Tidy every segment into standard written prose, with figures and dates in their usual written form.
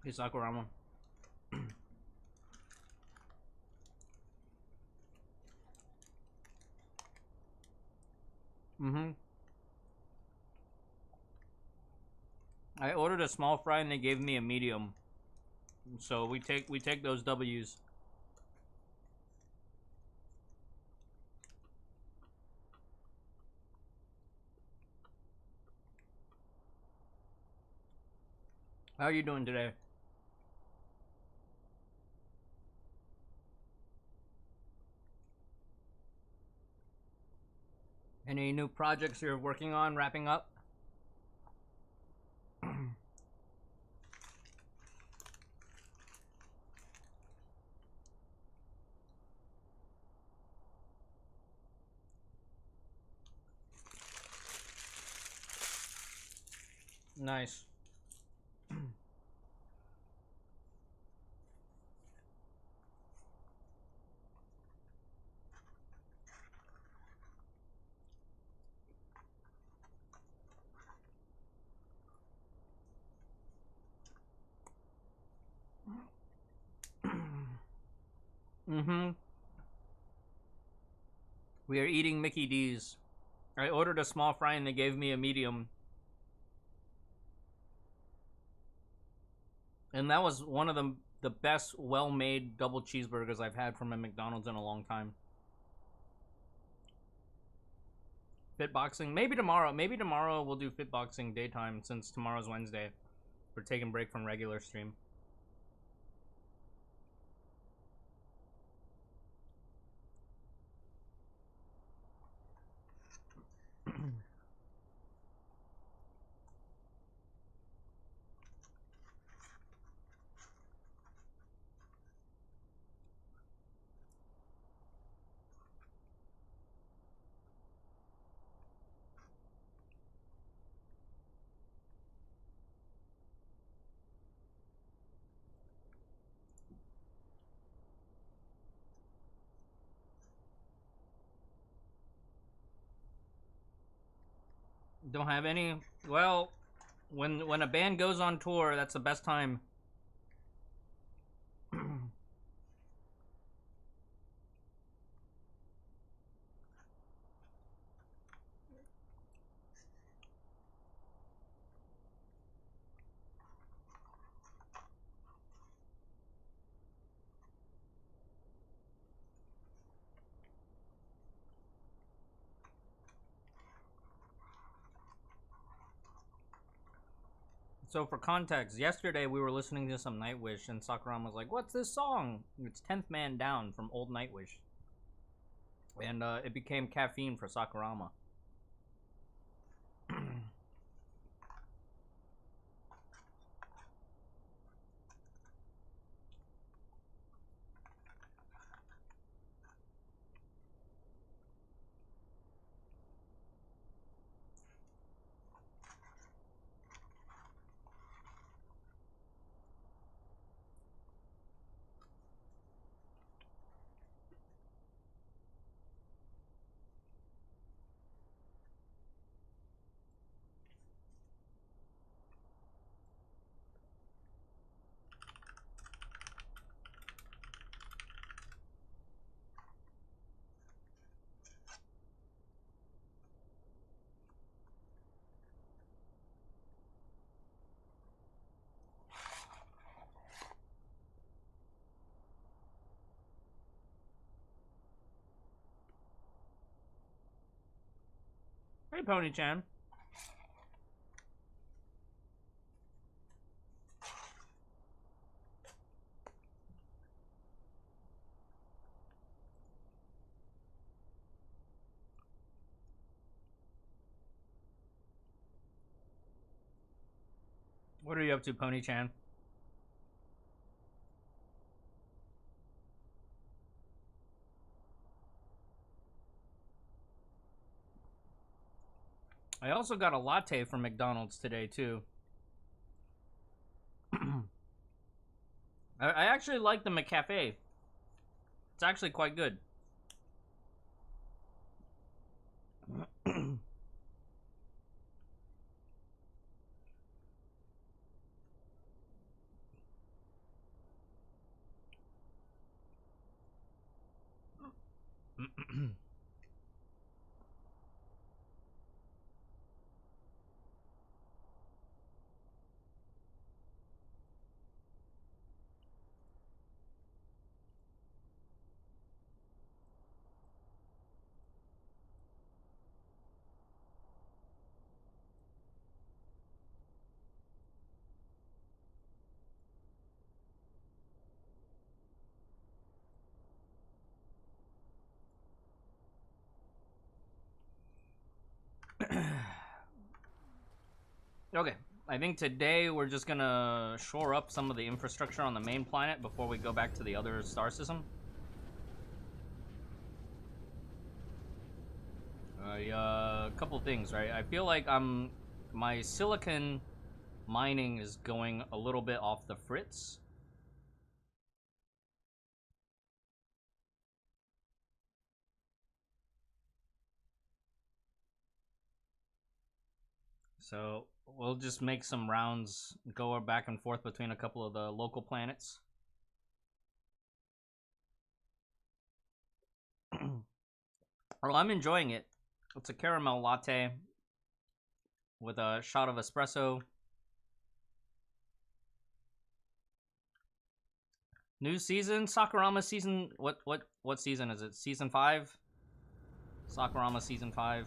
Hey, Sakurama. Mm-hmm. I ordered a small fry and they gave me a medium. So we take those W's. How are you doing today? Any new projects you're working on wrapping up? Nice. Mm-hmm. We are eating Mickey D's. I ordered a small fry and they gave me a medium. And that was one of the best well-made double cheeseburgers I've had from a McDonald's in a long time. Fitboxing, maybe tomorrow. Maybe tomorrow we'll do fitboxing daytime since tomorrow's Wednesday. We're taking a break from regular stream. Don't have any. Well, when a band goes on tour, that's the best time. So for context, yesterday we were listening to some Nightwish, and Sakuran was like, "What's this song?" It's 10th Man Down from old Nightwish, and it became caffeine for Sakurama. Hey, Pony-chan. What are you up to, Pony-chan? I also got a latte from McDonald's today, too. I actually like the McCafe. It's actually quite good. Okay, I think today we're just gonna shore up some of the infrastructure on the main planet before we go back to the other star system. A couple things, right? I feel like my silicon mining is going a little bit off the fritz. So we'll just make some rounds, go back and forth between a couple of the local planets. Well, I'm enjoying it. It's a caramel latte with a shot of espresso. New season, Sakurama season. What season is it? Season 5. Sakurama season 5.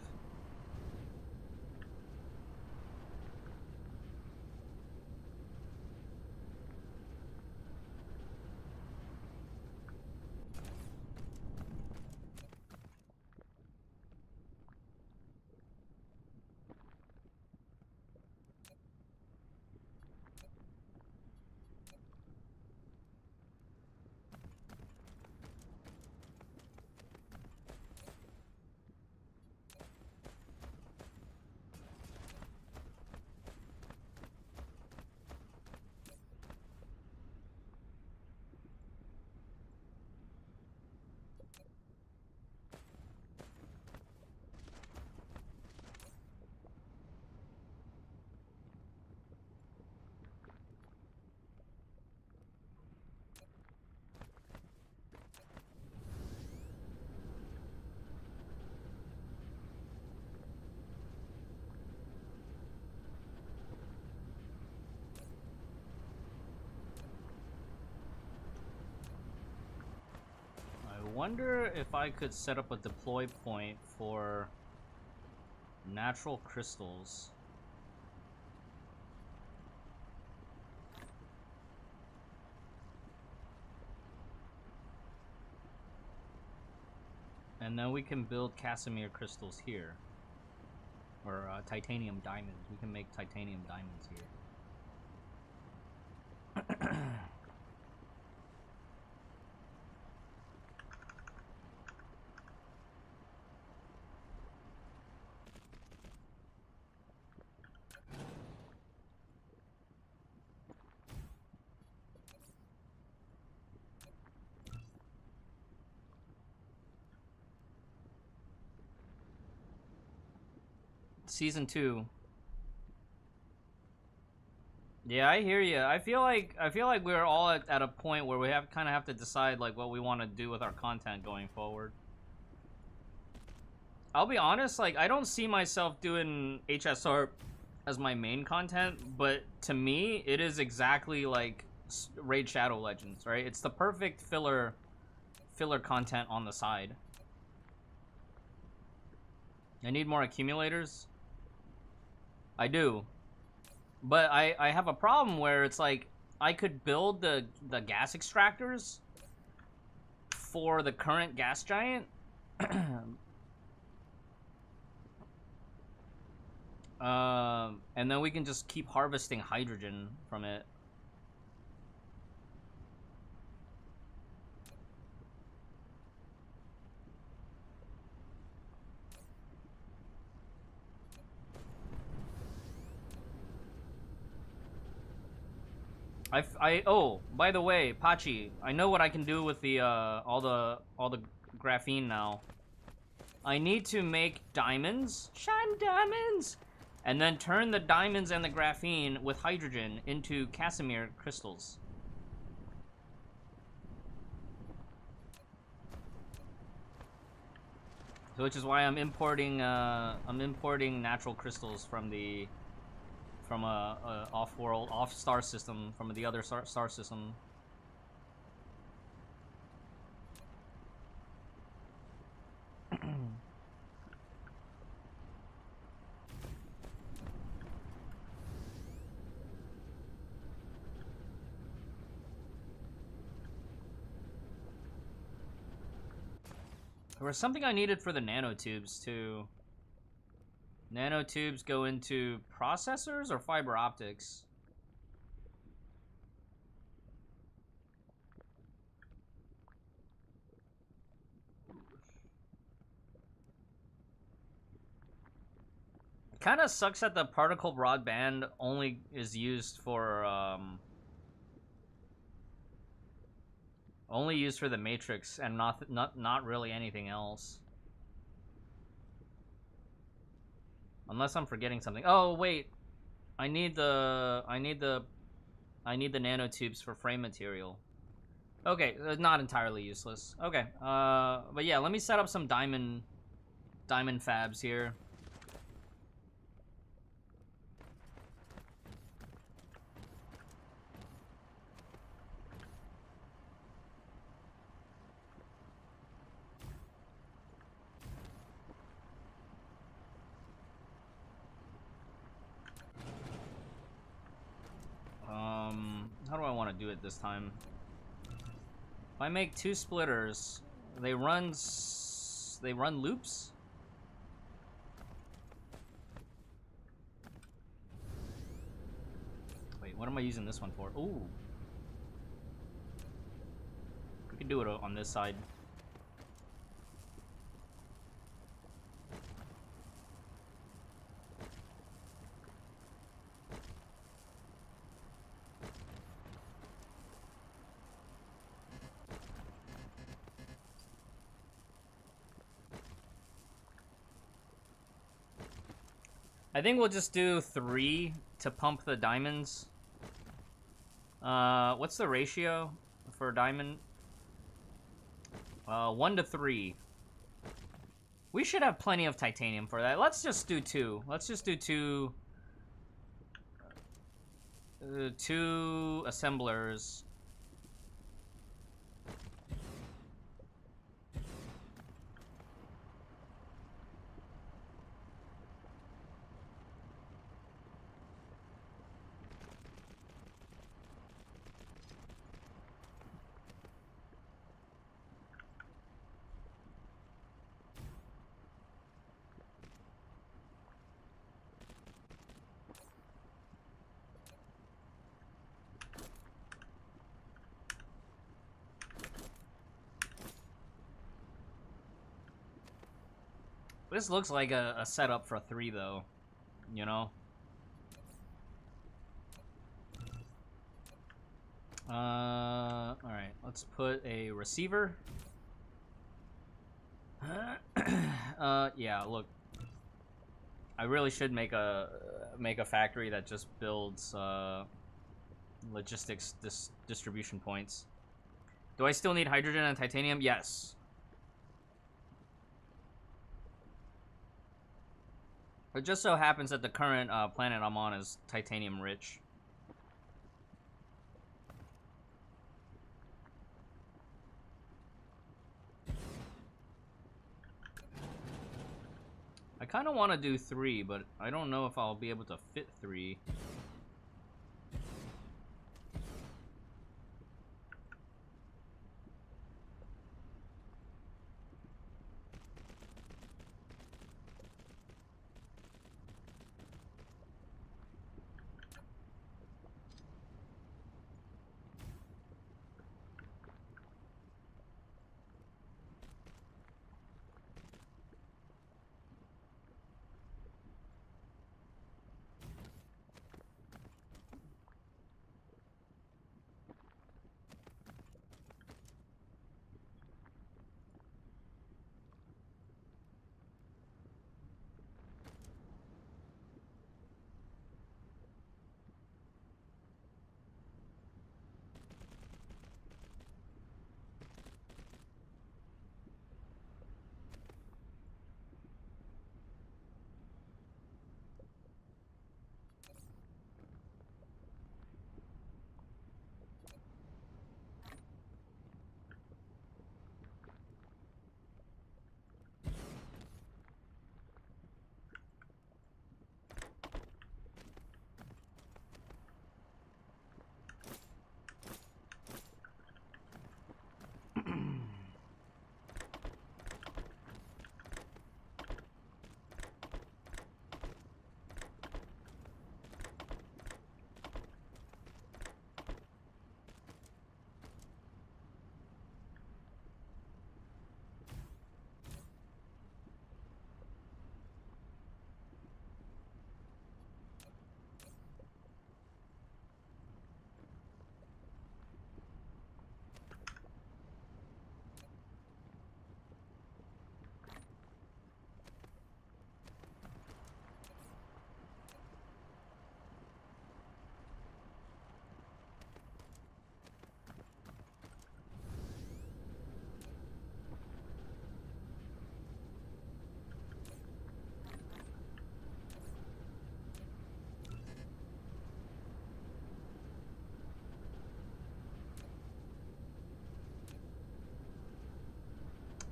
I wonder if I could set up a deploy point for natural crystals. And then we can build Casimir crystals here. Or titanium diamonds. We can make titanium diamonds here. Season 2. Yeah, I hear you. I feel like we're all at a point where we kind of have to decide like what we want to do with our content going forward. I'll be honest, like I don't see myself doing HSR as my main content, but to me it is exactly like Raid Shadow Legends, right? It's the perfect filler content on the side. I need more accumulators. I do. But I have a problem where it's like I could build the gas extractors for the current gas giant. And then we can just keep harvesting hydrogen from it. Oh, by the way, Pachi, I know what I can do with the all the graphene now. I need to make diamonds, shine diamonds, and then turn the diamonds and the graphene with hydrogen into Casimir crystals. So which is why I'm importing natural crystals from a off-world, off-star system, from the other star system. There was something I needed for the nanotubes too. Nanotubes go into processors or fiber optics? Kind of sucks that the particle broadband only is used for the matrix and not really anything else. Unless I'm forgetting something. Oh wait, I need the nanotubes for frame material. Okay, not entirely useless. Okay, but yeah, let me set up some diamond fabs here. How do I want to do it this time? If I make 2 splitters, they run loops? Wait, what am I using this one for? Ooh. We could do it on this side. I think we'll just do 3 to pump the diamonds. What's the ratio for diamond? 1 to 3. We should have plenty of titanium for that. Let's just do 2. Let's just do 2... 2 assemblers. This looks like a setup for 3, though. You know? Alright. Let's put a receiver. Yeah, look. I really should make a factory that just builds, logistics distribution points. Do I still need hydrogen and titanium? Yes. It just so happens that the current planet I'm on is titanium rich. I kind of want to do 3, but I don't know if I'll be able to fit 3.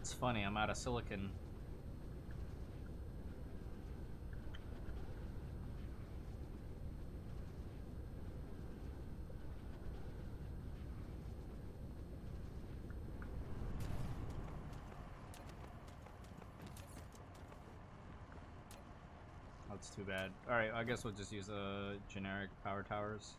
It's funny, I'm out of silicon. That's too bad. Alright, I guess we'll just use generic power towers.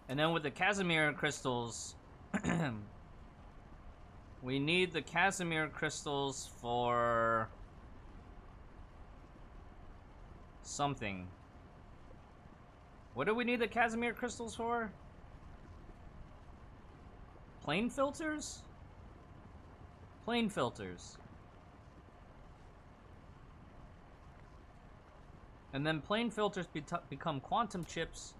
And then with the Casimir crystals, we need the Casimir crystals for something. What do we need the Casimir crystals for? Plane filters? Plane filters. And then plane filters become quantum chips,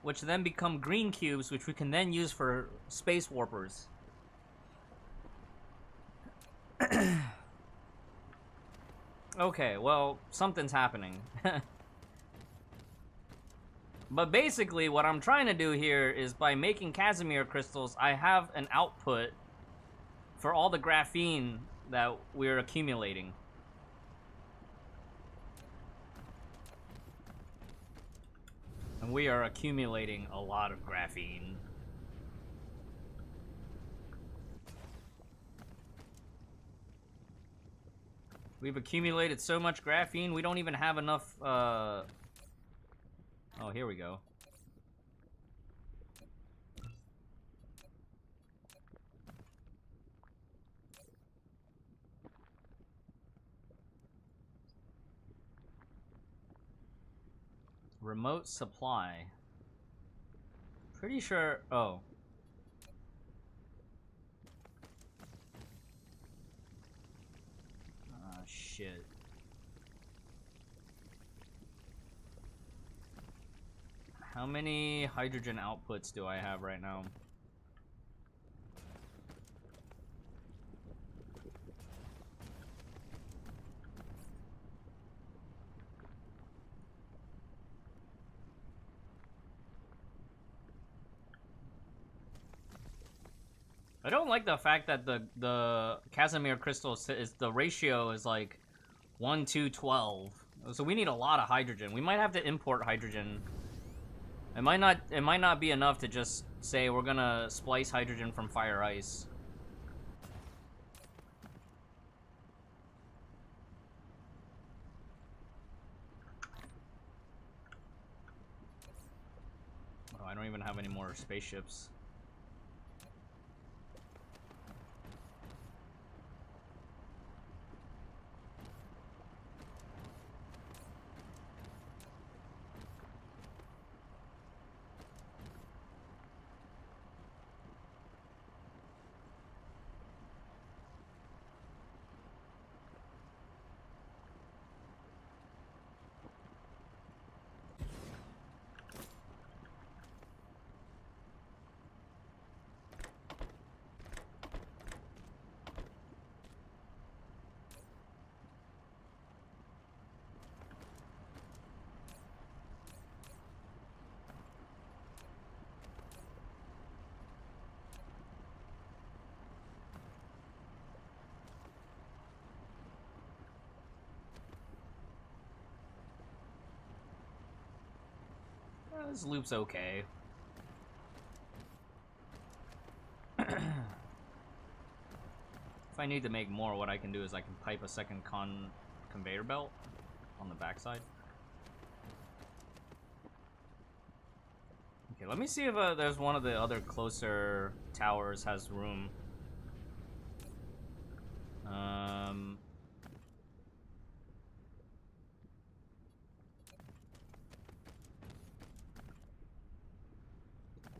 which then become green cubes, which we can then use for space warpers. Okay, well, something's happening. But basically, what I'm trying to do here is by making Casimir crystals, I have an output for all the graphene that we're accumulating. And we are accumulating a lot of graphene. We've accumulated so much graphene, we don't even have enough, Oh, here we go. Remote supply. Pretty sure, oh. Ah, shit. How many hydrogen outputs do I have right now? I don't like the fact that the Casimir crystal is the ratio is like 1:12. So we need a lot of hydrogen. We might have to import hydrogen. It might not be enough to just say we're gonna splice hydrogen from fire ice. Oh, I don't even have any more spaceships. This loop's okay. If I need to make more, what I can do is I can pipe a second conveyor belt on the backside. Okay, let me see if there's one of the other closer towers has room.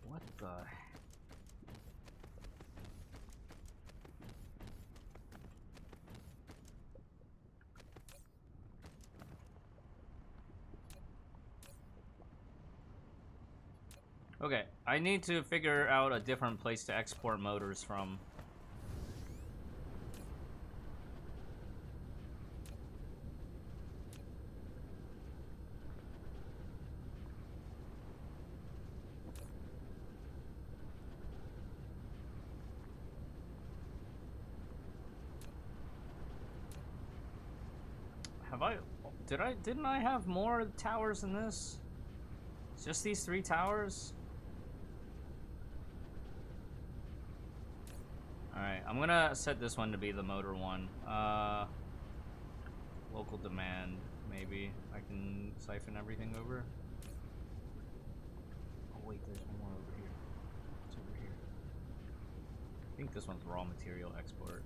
What the? Okay, I need to figure out a different place to export motors from. Didn't I have more towers than this? Just these 3 towers? Alright, I'm gonna set this one to be the motor one. Local demand, maybe. I can siphon everything over. Oh wait, there's one more over here. It's over here. I think this one's raw material export.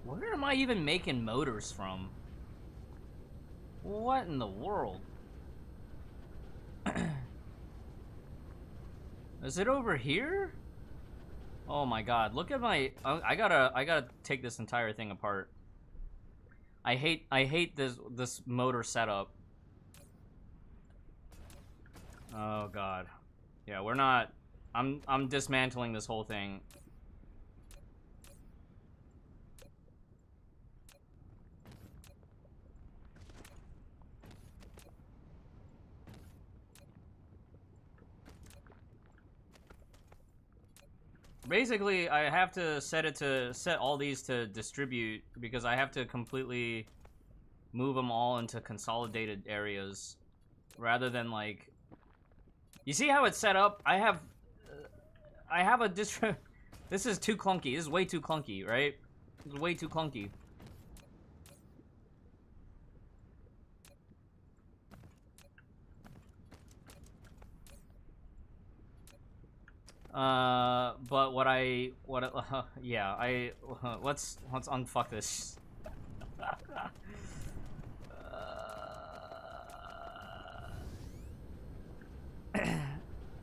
Where am I even making motors from? What in the world? Is it over here? Oh my god, look at my... I gotta take this entire thing apart. I hate this motor setup. Oh god. Yeah, we're not... I'm dismantling this whole thing. Basically, I have to set all these to distribute because I have to completely move them all into consolidated areas rather than like... You see how it's set up? I have a This is too clunky. This is way too clunky, right? This is way too clunky. But yeah, let's unfuck this.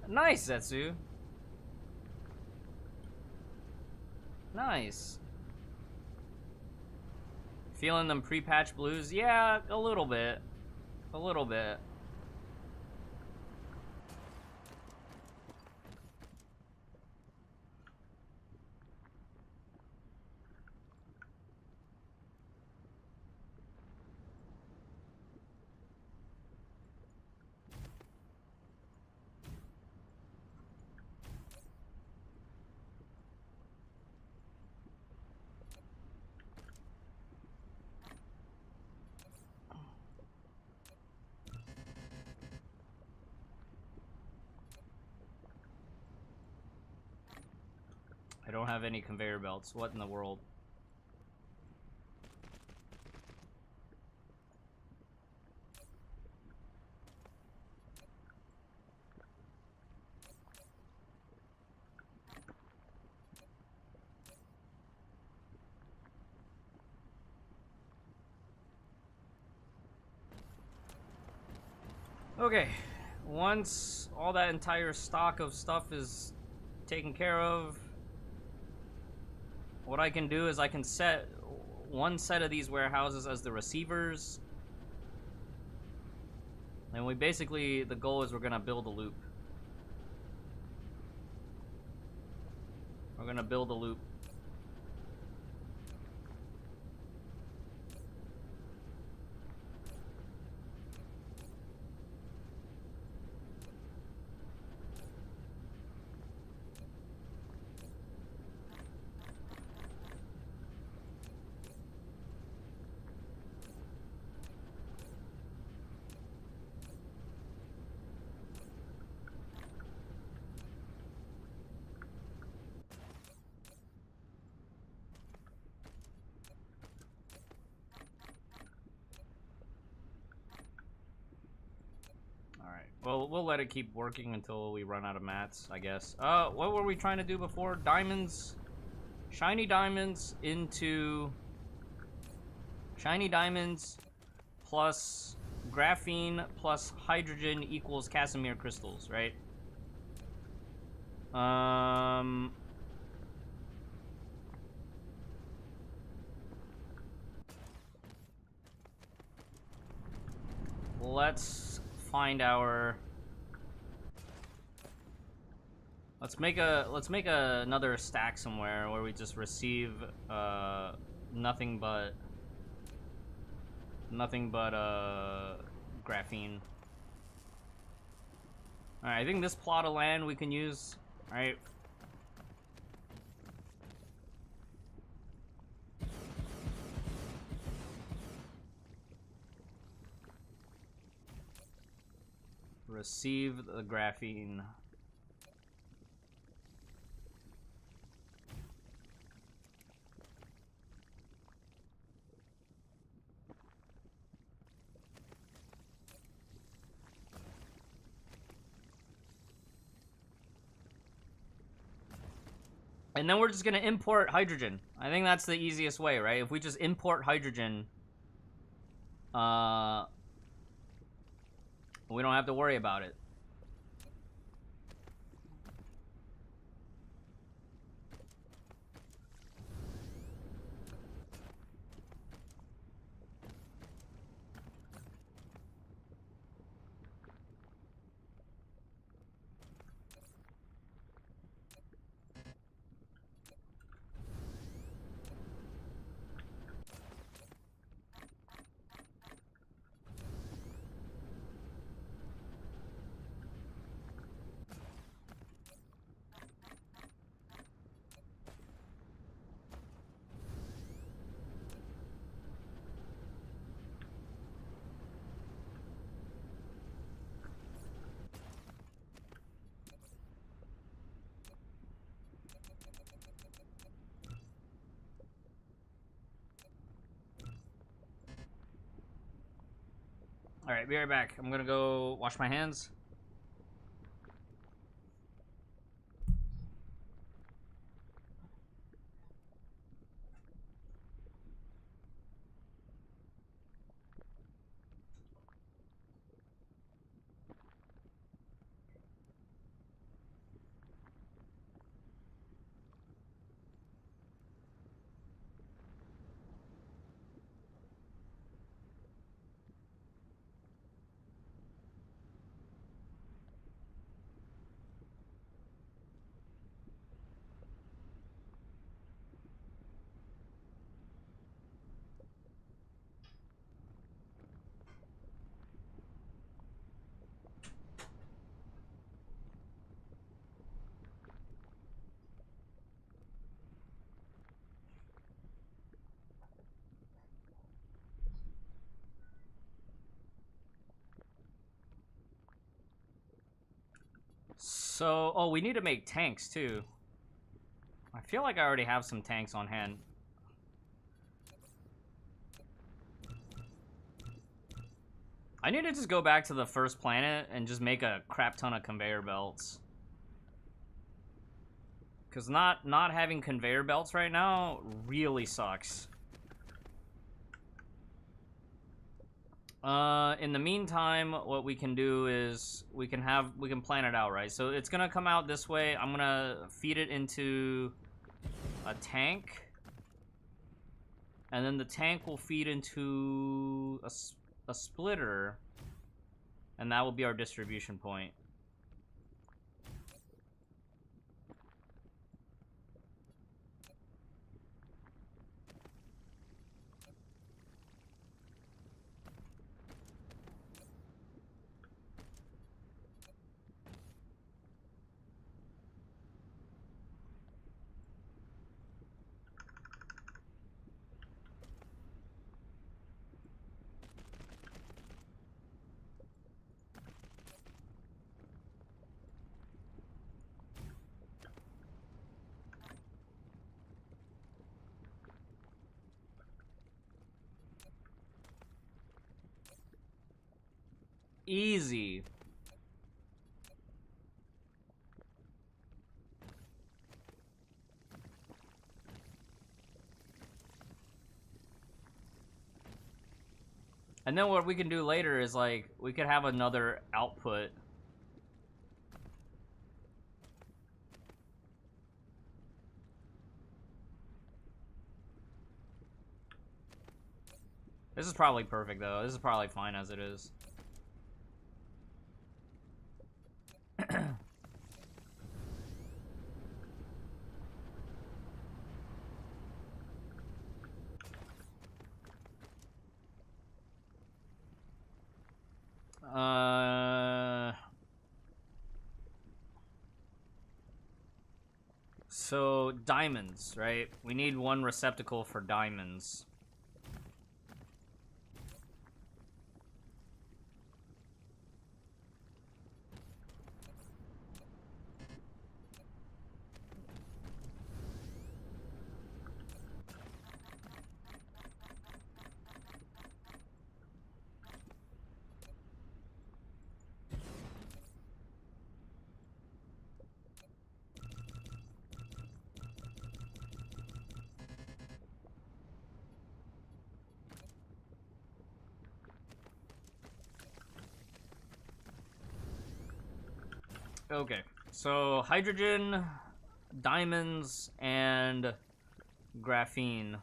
Nice, Zetsu. Nice. Feeling them pre-patch blues? Yeah, a little bit. A little bit. I don't have any conveyor belts. What in the world? Okay, once all that entire stock of stuff is taken care of, what I can do is I can set one set of these warehouses as the receivers. And we basically, the goal is we're gonna build a loop. We're gonna build a loop. Well, we'll let it keep working until we run out of mats, I guess. What were we trying to do before? Diamonds. Shiny diamonds into... Shiny diamonds plus graphene plus hydrogen equals Casimir crystals, right? Let's find our... Let's make another stack somewhere where we just receive nothing but graphene. All right, I think this plot of land we can use. All right. Receive the graphene. And then we're just gonna import hydrogen. I think that's the easiest way, right? If we just import hydrogen, we don't have to worry about it. All right, be right back. I'm gonna go wash my hands. So, oh, we need to make tanks too. I feel like I already have some tanks on hand. I need to just go back to the first planet and just make a crap ton of conveyor belts. Because not having conveyor belts right now really sucks. In the meantime, what we can do is we can plan it out, right? So it's gonna come out this way. I'm gonna feed it into a tank, and then the tank will feed into a splitter, and that will be our distribution point. Easy. And then what we can do later is, like, we could have another output. This is probably perfect, though. This is probably fine as it is. So, diamonds, right? We need one receptacle for diamonds. Okay, so hydrogen, diamonds, and graphene.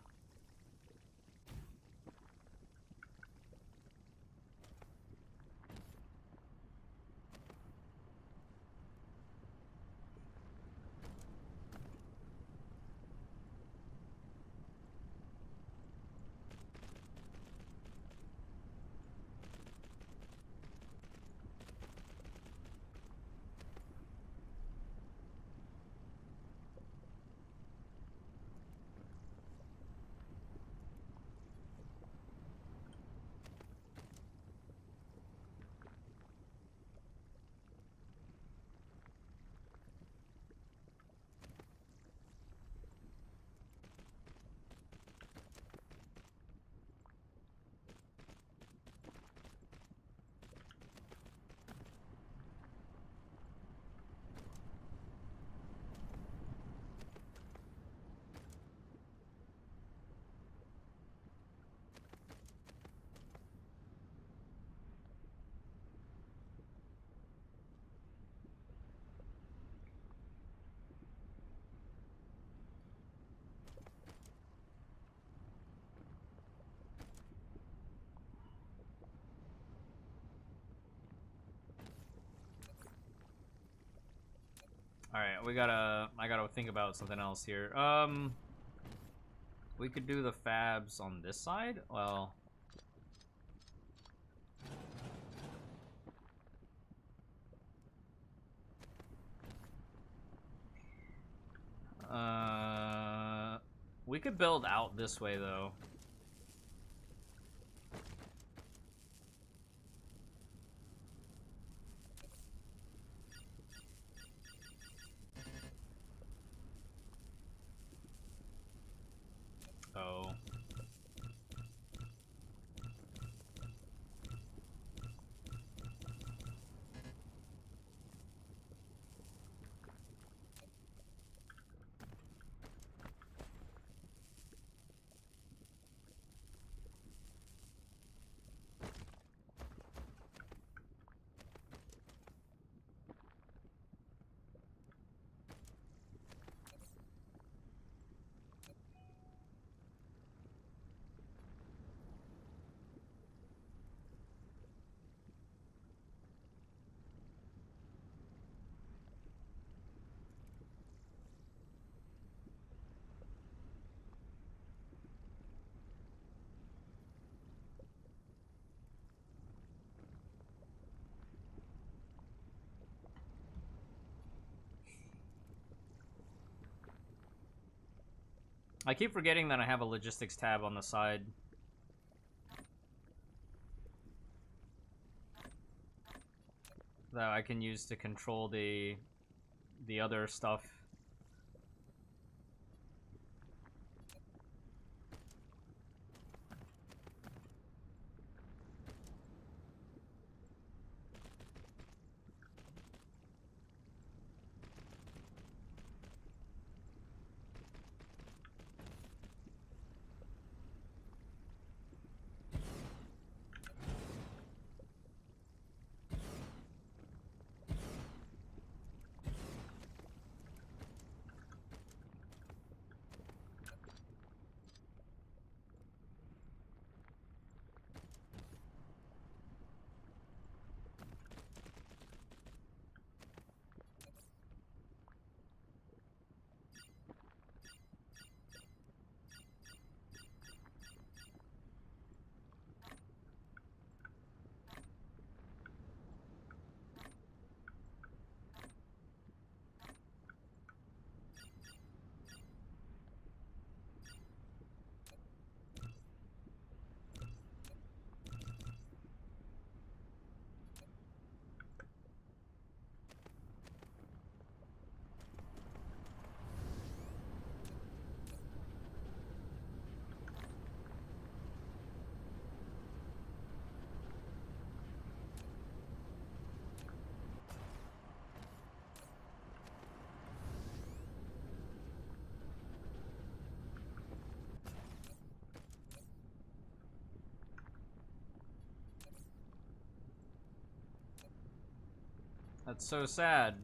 Alright, I gotta think about something else here. We could do the fabs on this side? Well... we could build out this way, though. Oh. I keep forgetting that I have a logistics tab on the side. That I can use to control the other stuff. That's so sad.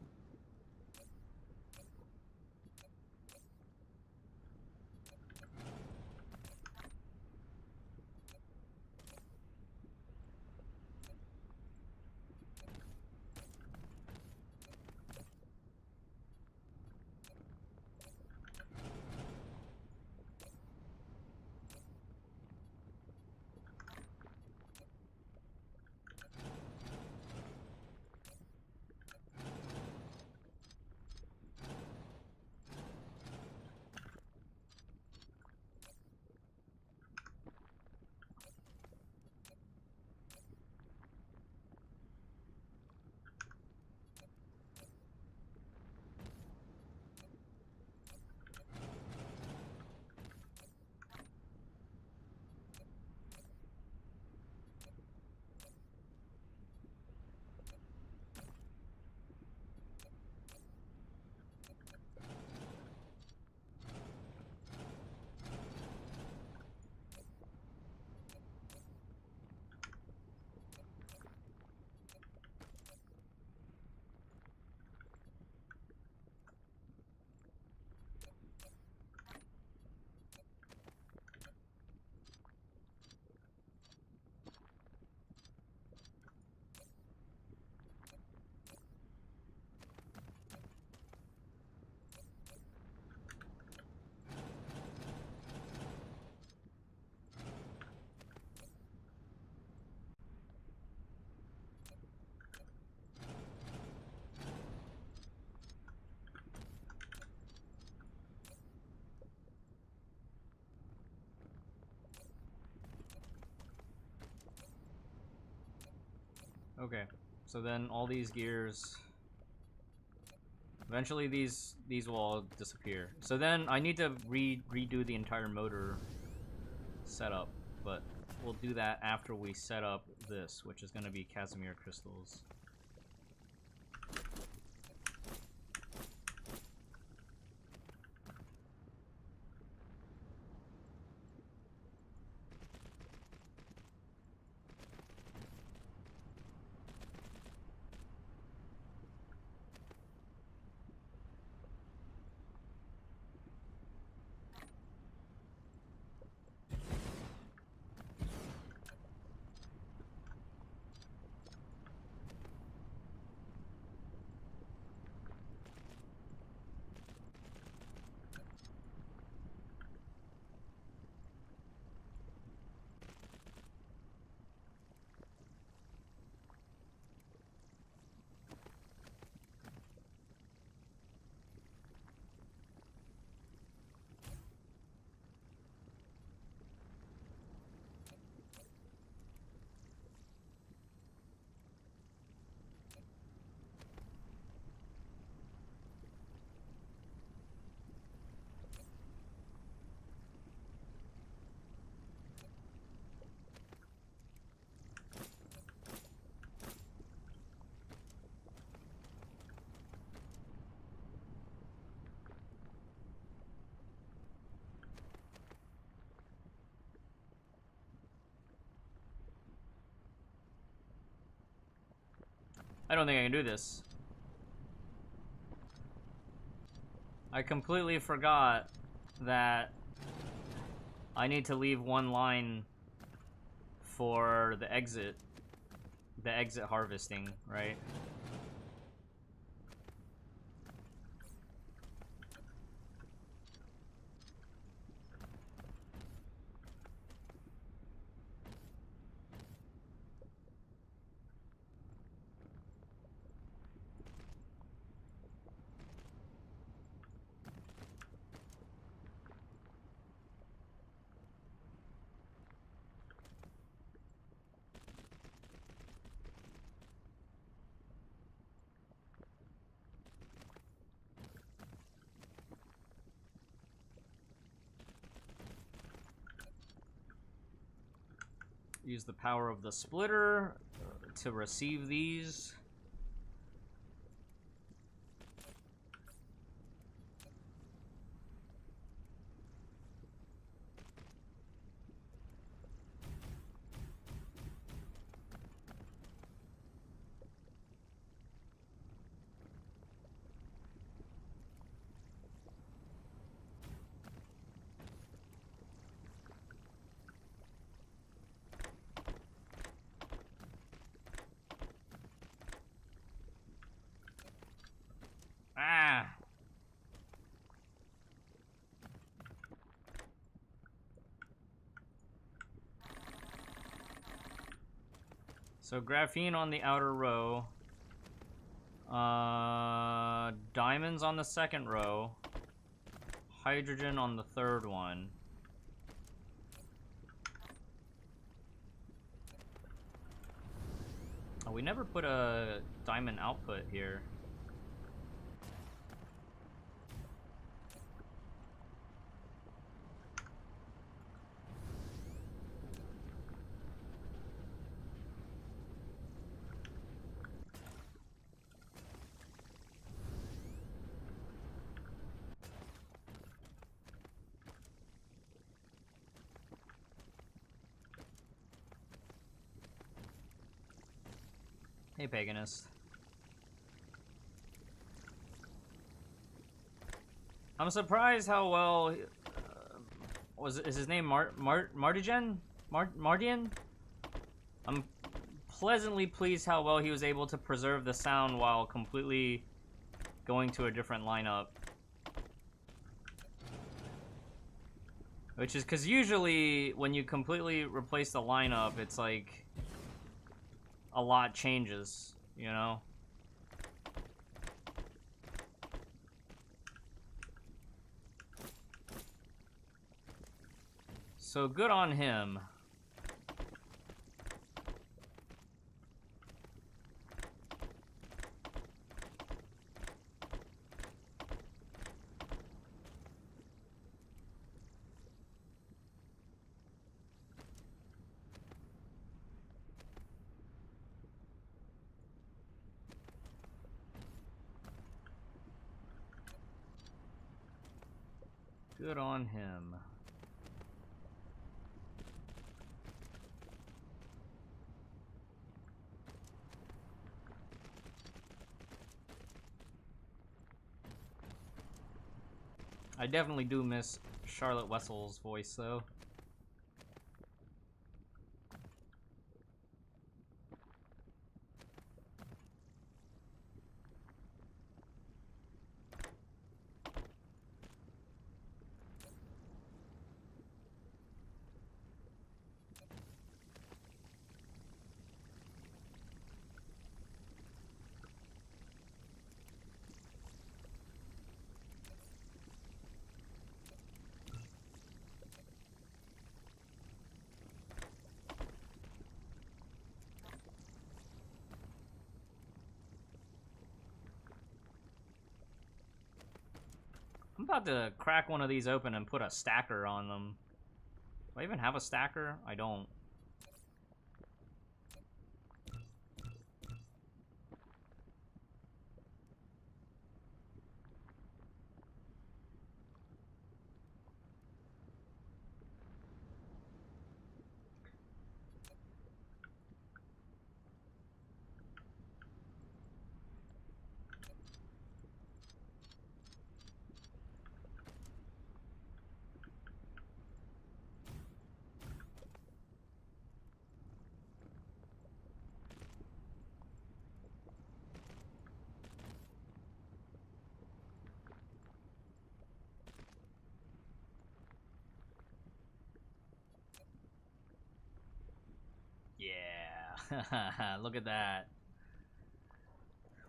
Okay, so then all these gears, eventually these will all disappear. So then I need to redo the entire motor setup, but we'll do that after we set up this, which is going to be Casimir crystals. I don't think I can do this. I completely forgot that I need to leave one line for the exit harvesting, right? Use the power of the splitter to receive these. So graphene on the outer row. Diamonds on the second row. Hydrogen on the third one. Oh, we never put a diamond output here. Hey, Paganist. I'm surprised how well is his name Martian? Martian? I'm pleasantly pleased how well he was able to preserve the sound while completely going to a different lineup. Which is because usually when you completely replace the lineup, it's like a lot changes, you know? So good on him. Good on him. I definitely do miss Charlotte Wessel's voice, though. I'm about to crack one of these open and put a stacker on them. Do I even have a stacker? I don't. Yeah, look at that.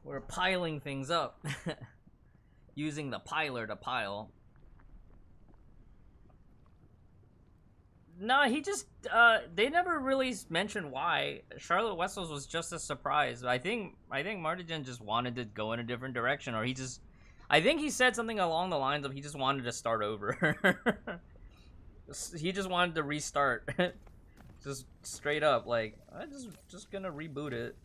We're piling things up. Using the piler to pile. No, he just, they never really mentioned why. Charlotte Wessels was just a surprise. I think Martigan just wanted to go in a different direction, or I think he said something along the lines of he just wanted to start over. He just wanted to restart. Just straight up, like, I'm just gonna reboot it.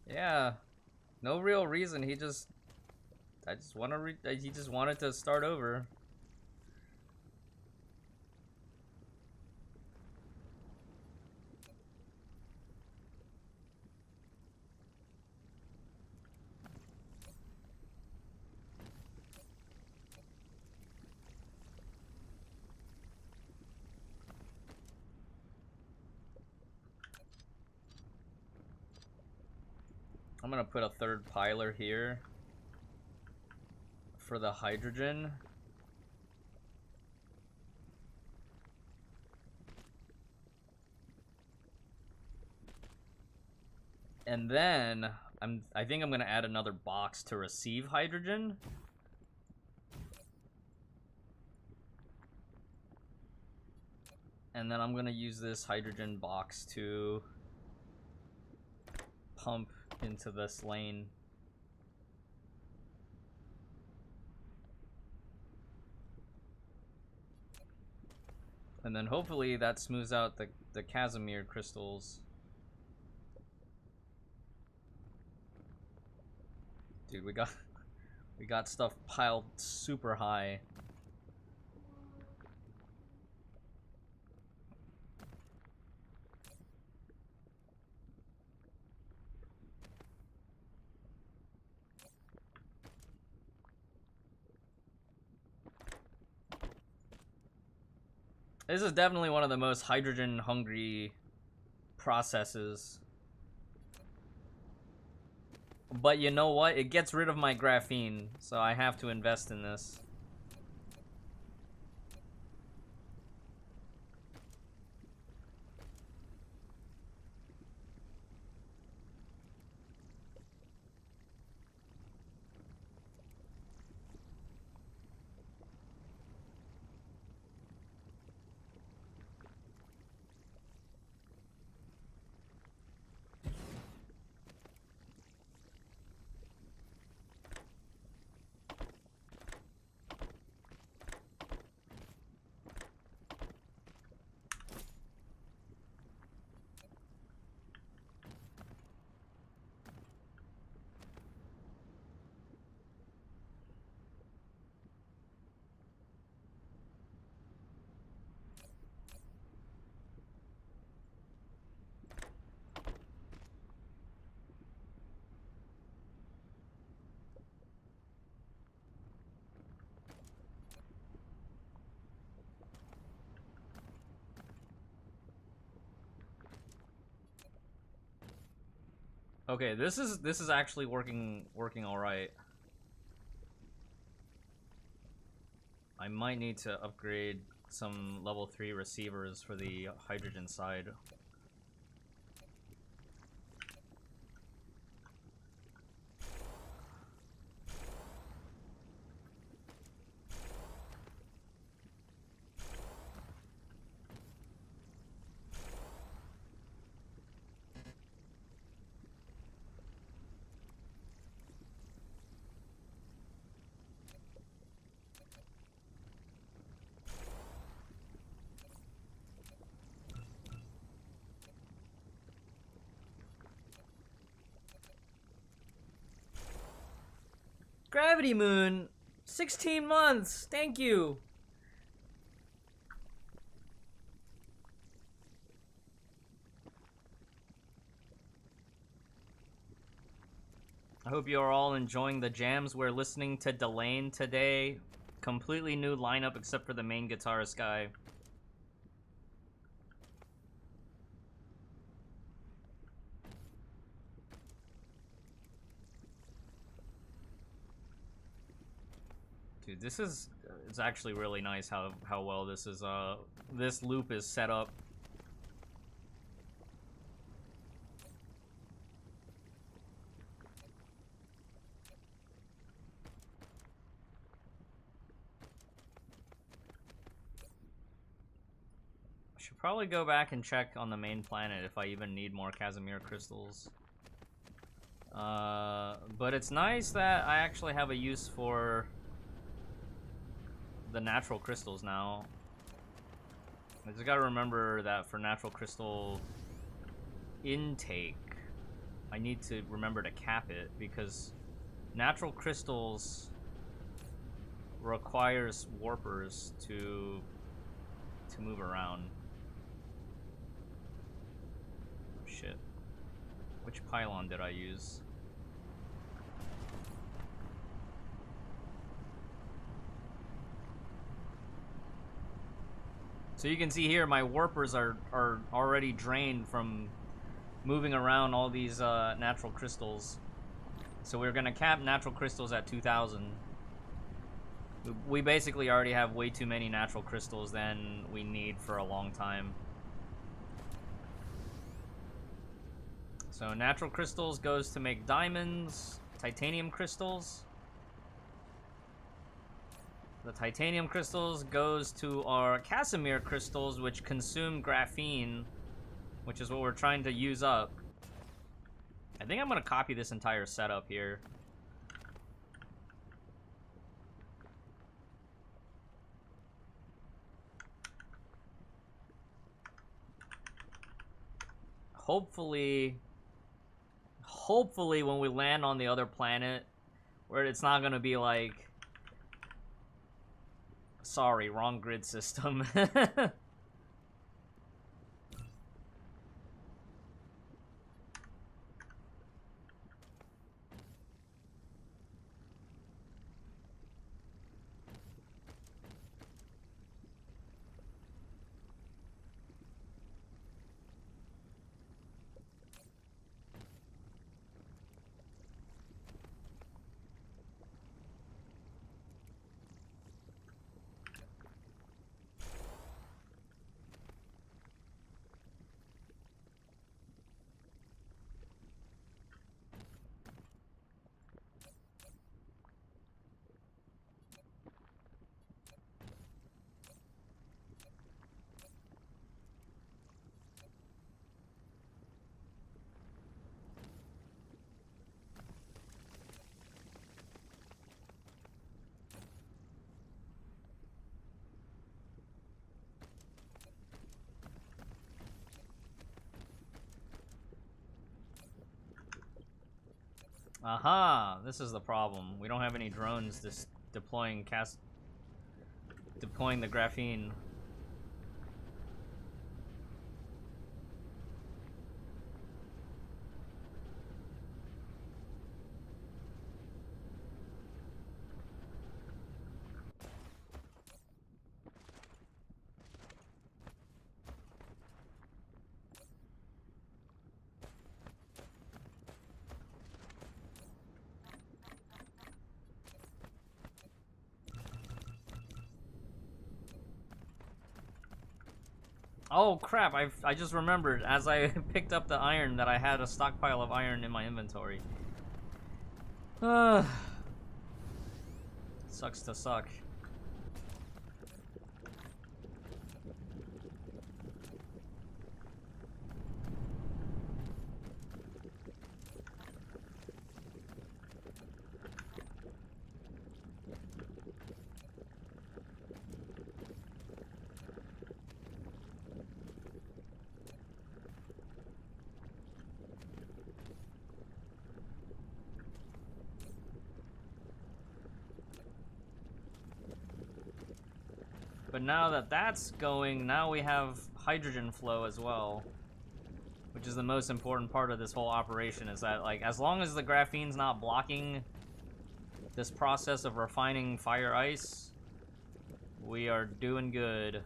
Yeah, no real reason. He just wanted to start over. I'm gonna put a third piler here for the hydrogen. And then I think I'm gonna add another box to receive hydrogen. And then I'm gonna use this hydrogen box to pump into this lane. And then hopefully that smooths out the Casimir crystals. Dude, we got stuff piled super high. This is definitely one of the most hydrogen hungry processes. But you know what? It gets rid of my graphene, so I have to invest in this. Okay, this is actually working all right. I might need to upgrade some level 3 receivers for the hydrogen side. Gravity Moon, 16 months. Thank you. I hope you are all enjoying the jams. We're listening to Delane today. Completely new lineup except for the main guitarist guy. Dude, it's actually really nice how well this loop is set up. I should probably go back and check on the main planet if I even need more Casimir crystals. But it's nice that I actually have a use for the natural crystals now. I just gotta remember that for natural crystal intake, I need to remember to cap it, because natural crystals requires warpers to move around. Shit. Which pylon did I use? So you can see here, my warpers are already drained from moving around all these natural crystals. So we're gonna cap natural crystals at 2,000. We basically already have way too many natural crystals than we need for a long time. So natural crystals goes to make diamonds, titanium crystals. The titanium crystals goes to our Casimir crystals, which consume graphene, which is what we're trying to use up. I think I'm gonna copy this entire setup here. Hopefully when we land on the other planet, where it's not gonna be like, sorry, wrong grid system. Aha, this is the problem. We don't have any drones just deploying the graphene. Oh crap, I just remembered as I picked up the iron that I had a stockpile of iron in my inventory. Sucks to suck. But now that that's going, now we have hydrogen flow as well, which is the most important part of this whole operation, is that, like, as long as the graphene's not blocking this process of refining fire ice, we are doing good.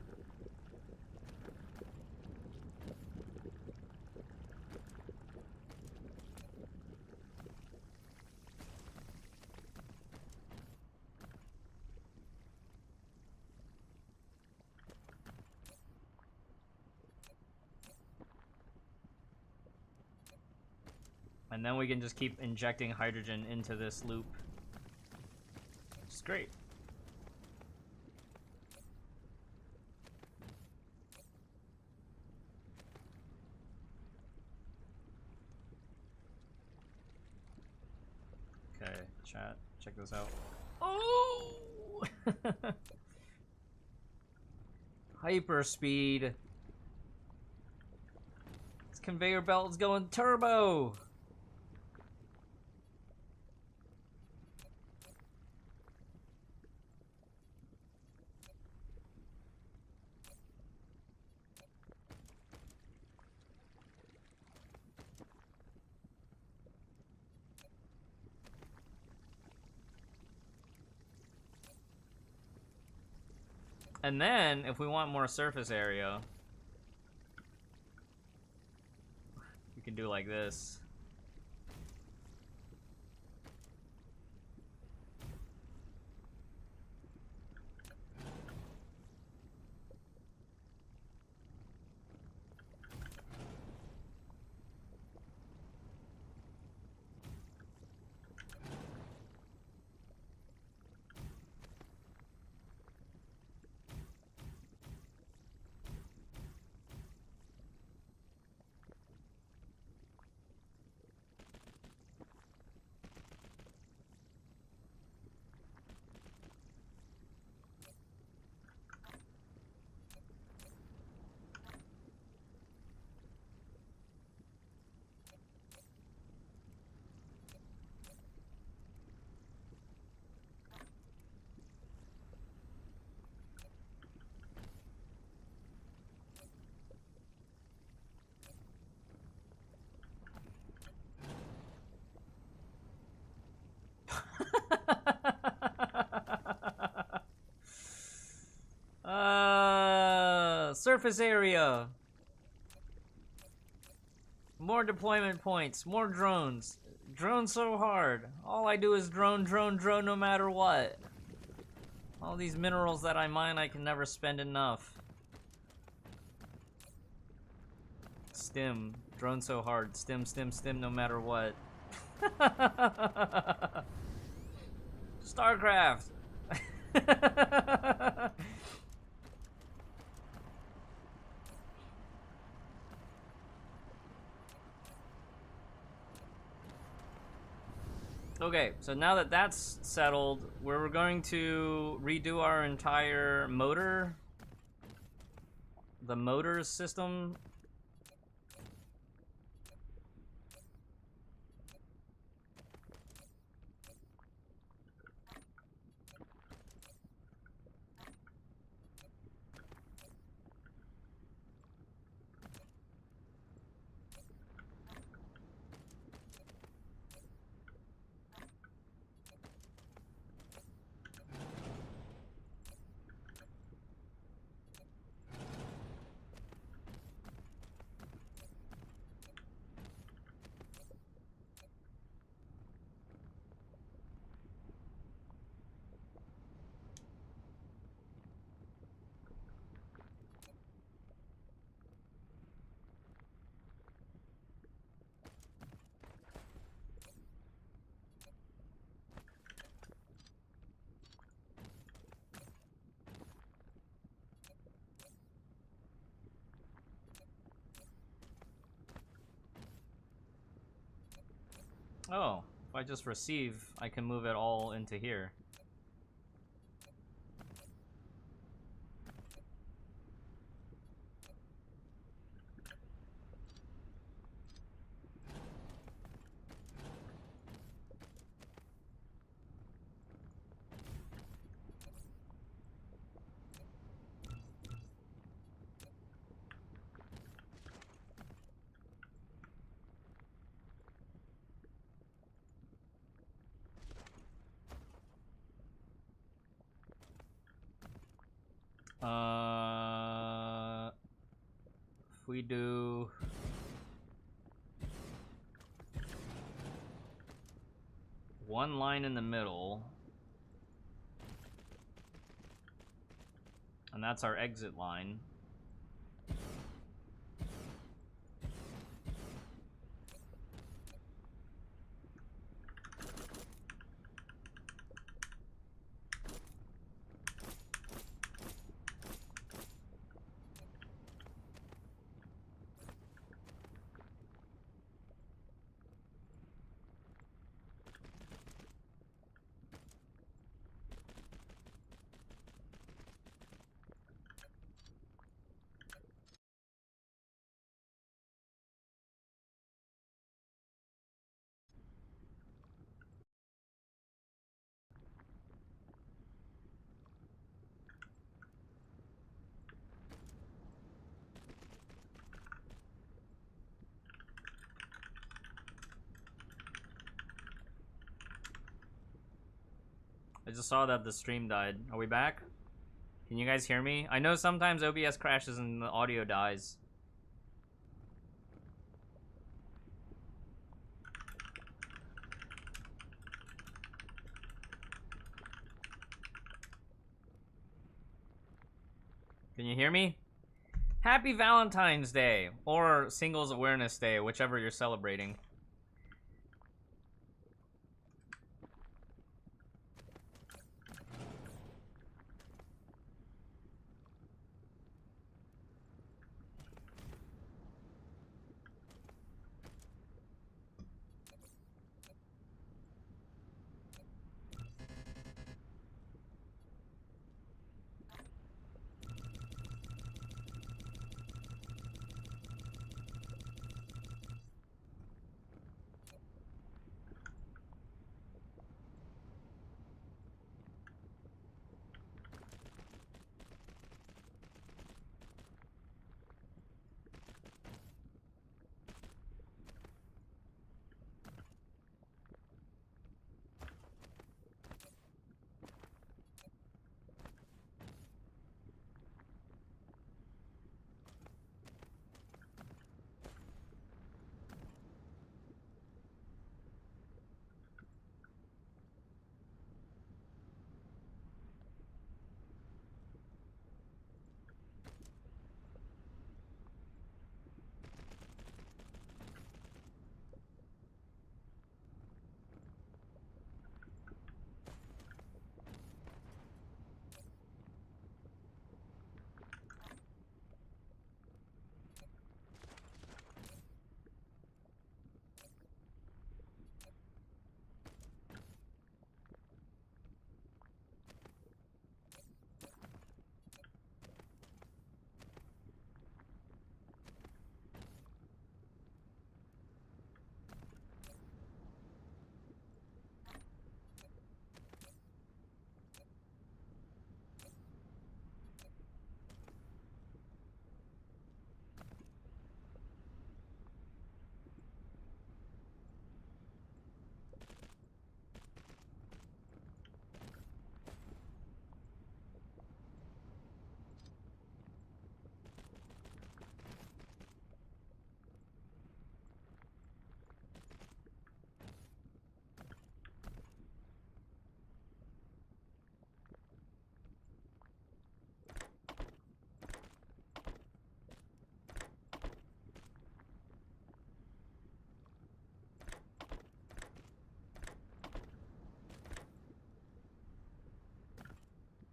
And then we can just keep injecting hydrogen into this loop. Which is great. Okay, chat, check this out. Oh! Hyper speed. This conveyor belt is going turbo. And then, if we want more surface area, we can do like this. surface area. More deployment points, more drones. Drone so hard. All I do is drone, drone, drone no matter what. All these minerals that I mine, I can never spend enough. Stim. Drone so hard. Stim, stim, stim no matter what. StarCraft! Okay, so now that that's settled, we're going to redo our entire motor. The motors system. Oh, if I just receive, I can move it all into here. If we do one line in the middle, and that's our exit line. I just saw that the stream died. Are we back? Can you guys hear me? I know sometimes OBS crashes and the audio dies. Can you hear me? Happy Valentine's Day, or Singles Awareness Day, whichever you're celebrating.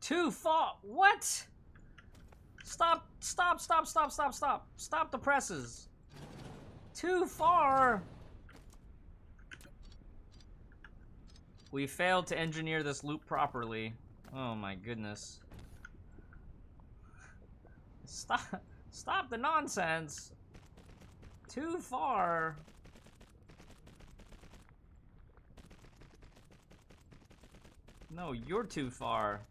Too far. What? Stop, stop, stop, stop, stop, stop. Stop the presses. Too far. We failed to engineer this loop properly. Oh my goodness. Stop the nonsense. Too far. No, you're too far.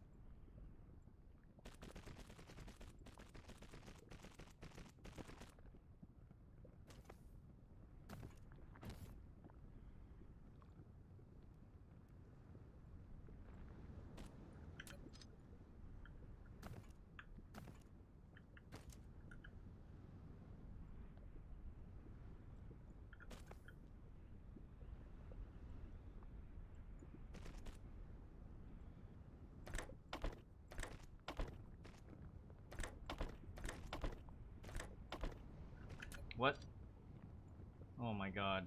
What? Oh my god.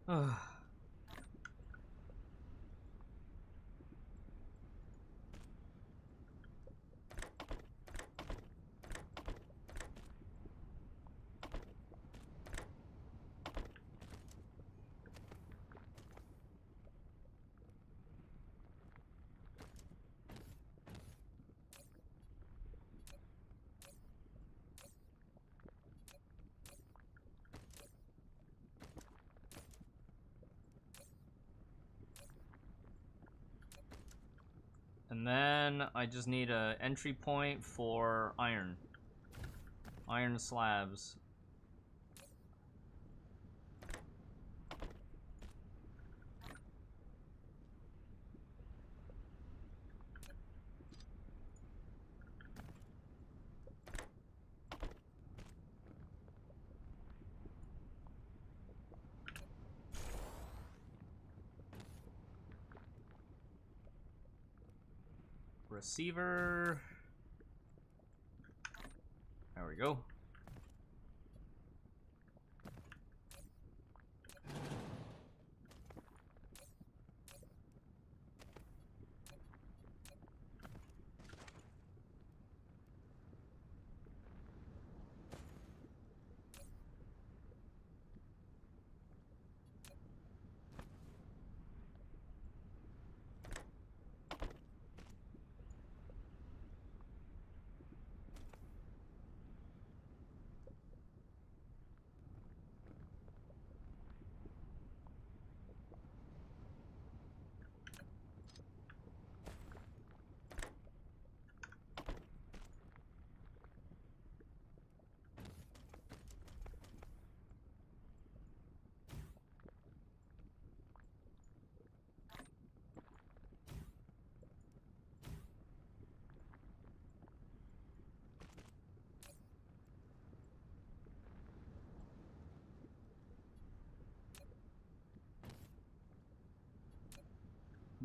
Ugh. And then I just need a entry point for iron. Iron slabs. Receiver. There we go.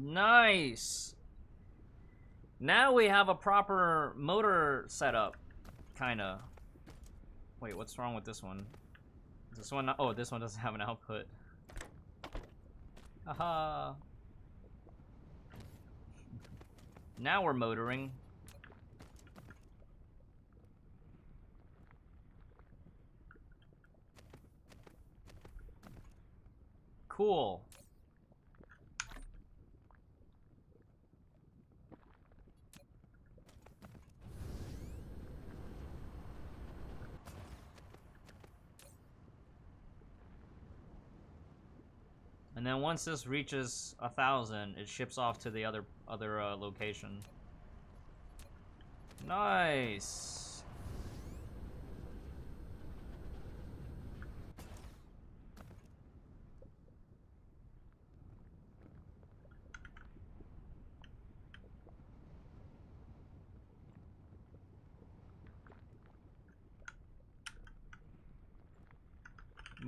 Nice. Now we have a proper motor setup, kinda. Wait, what's wrong with this one? This one, oh, this one doesn't have an output. Haha. Now we're motoring. Cool. And then once this reaches 1,000, it ships off to the other location. Nice.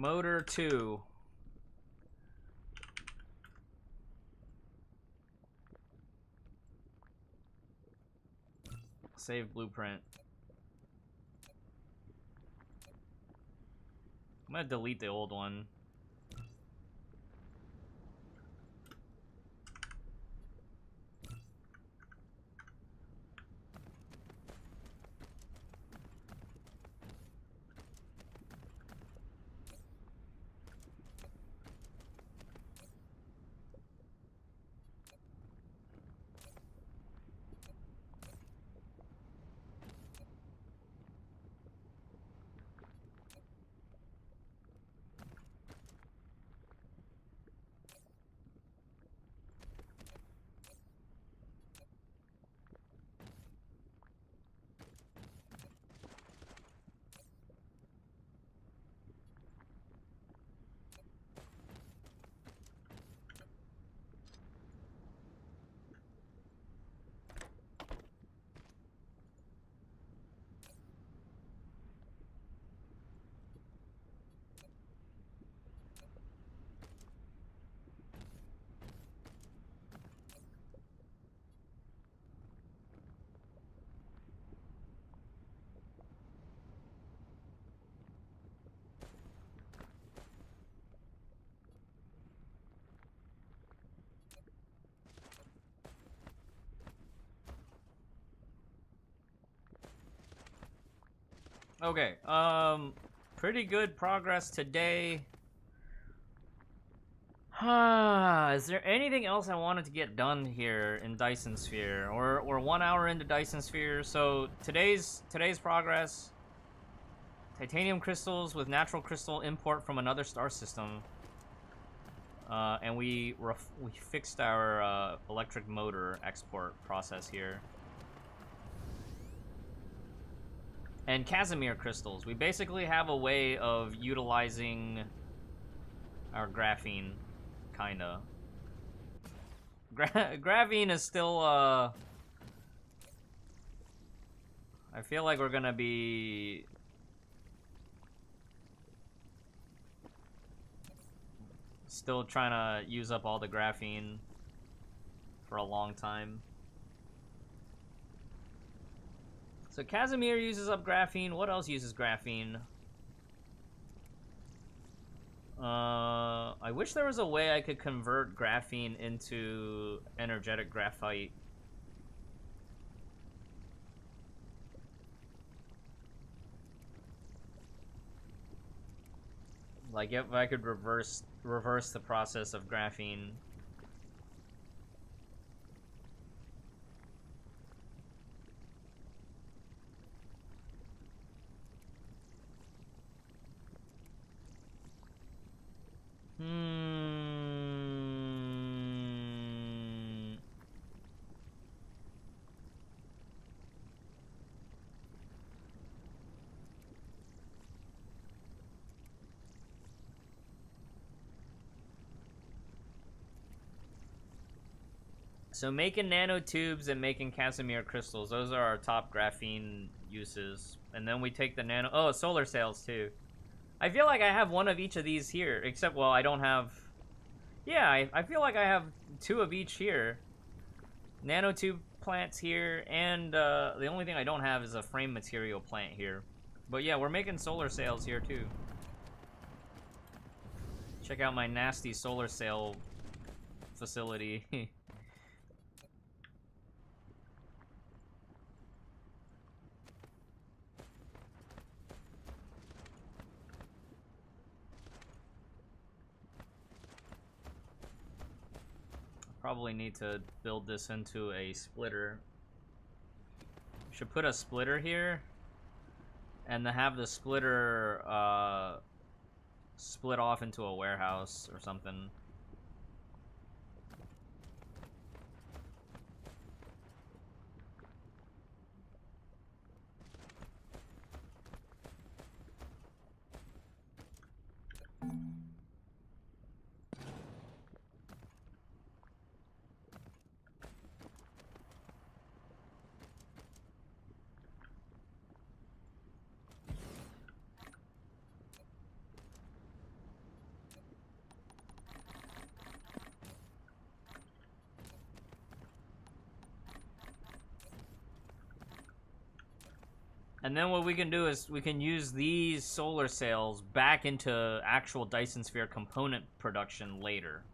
Motor 2. Save blueprint. I'm gonna delete the old one. Okay, pretty good progress today. Is there anything else I wanted to get done here in Dyson Sphere? Or we're 1 hour into Dyson Sphere, so today's progress: titanium crystals with natural crystal import from another star system. And we fixed our electric motor export process here. And Casimir crystals. We basically have a way of utilizing our graphene, kinda. Graphene is still, I feel like we're gonna be still trying to use up all the graphene for a long time. So Casimir uses up graphene. What else uses graphene? I wish there was a way I could convert graphene into energetic graphite. Like if I could reverse the process of graphene. So making nanotubes and making Casimir crystals, those are our top graphene uses. And then we take the solar sails too. I feel like I have one of each of these here, except, well, I don't have... Yeah, I feel like I have 2 of each here. Nanotube plants here, and the only thing I don't have is a frame material plant here. But yeah, we're making solar sails here too. Check out my nasty solar sail facility. Probably need to build this into a splitter. Should put a splitter here, and then have the splitter split off into a warehouse or something. And then what we can do is we can use these solar sails back into actual Dyson Sphere component production later.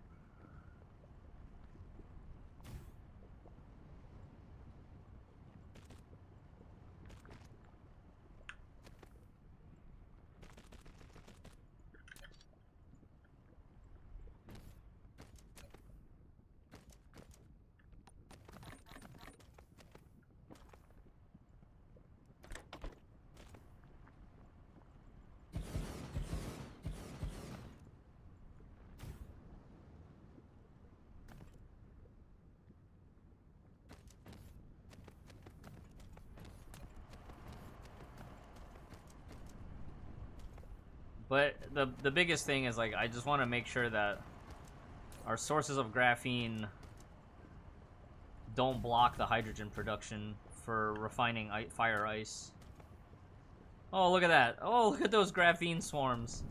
But the biggest thing is, like, I just want to make sure that our sources of graphene don't block the hydrogen production for refining fire ice. Oh, look at that. Oh, look at those graphene swarms.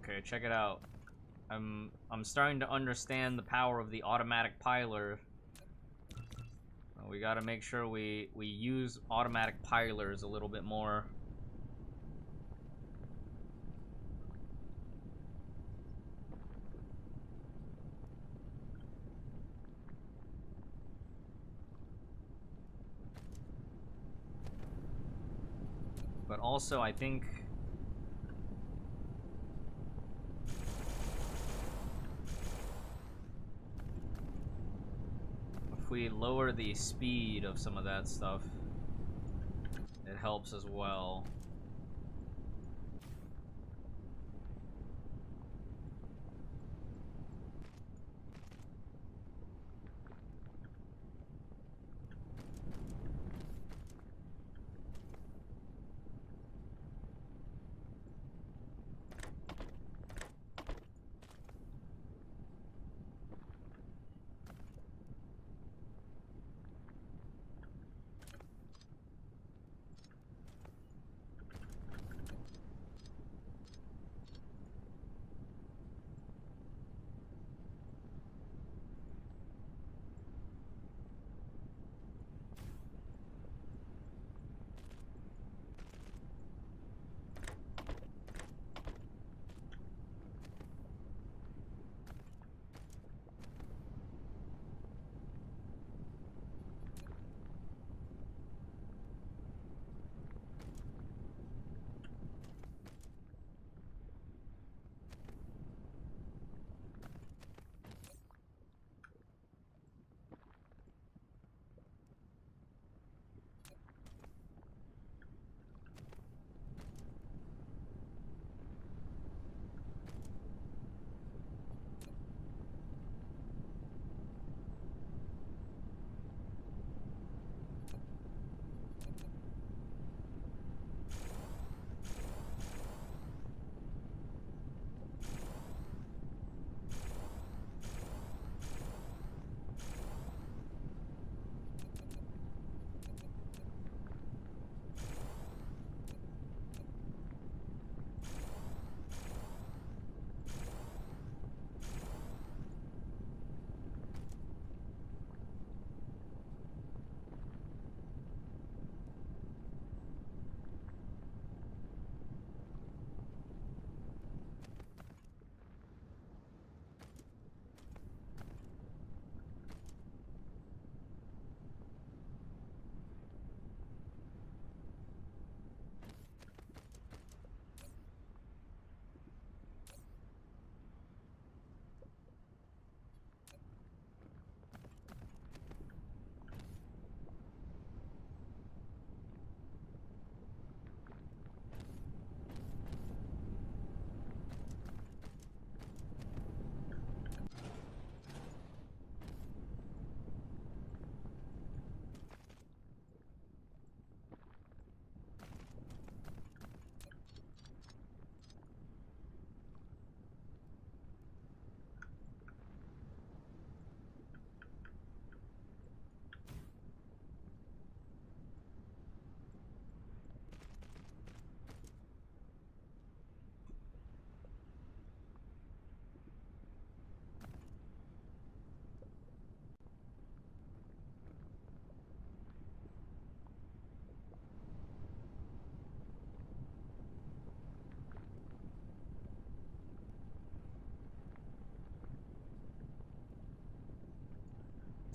Okay, check it out. I'm starting to understand the power of the automatic piler. We gotta make sure we use automatic pilers a little bit more. But also, I think if we lower the speed of some of that stuff, it helps as well.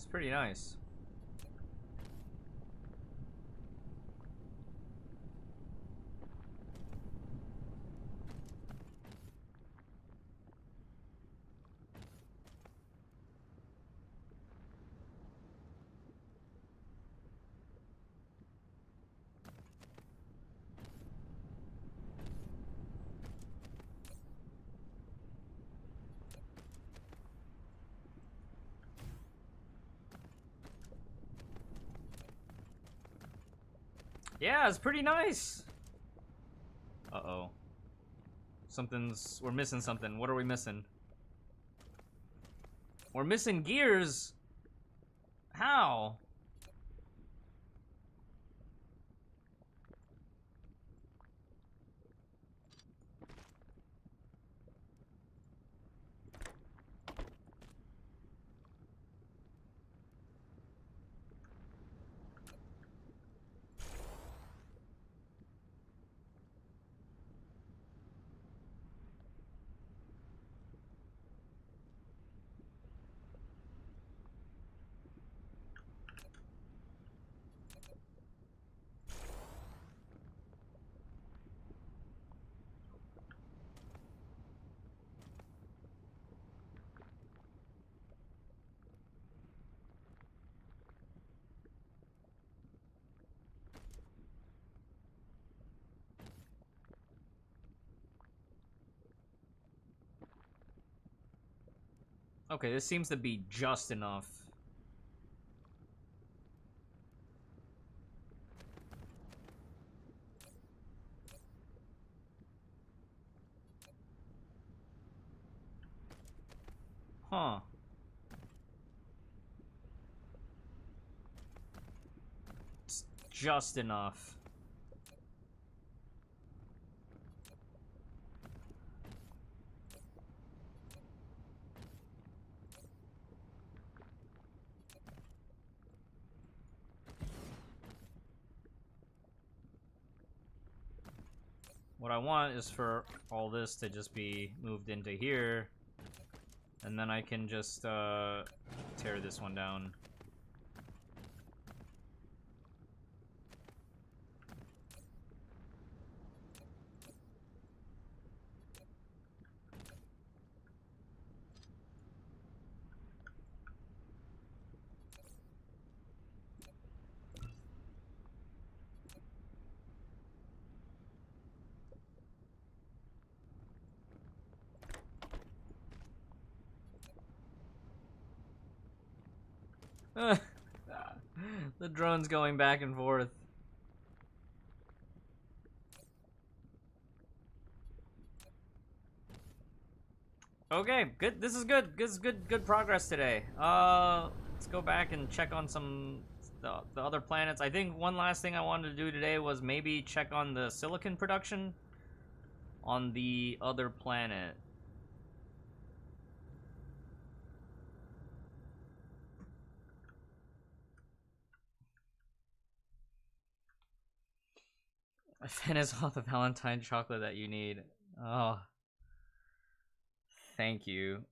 It's pretty nice. Yeah, it's pretty nice. Uh-oh. We're missing something. What are we missing? We're missing gears. How? Okay, this seems to be just enough. Huh. It's just enough. What I want is for all this to just be moved into here, and then I can just tear this one down. The drone's going back and forth. Okay, good. This is good. This is good progress today. Let's go back and check on the other planets. I think one last thing I wanted to do today was maybe check on the silicon production on the other planet. Finish all the Valentine chocolate that you need. Oh, thank you.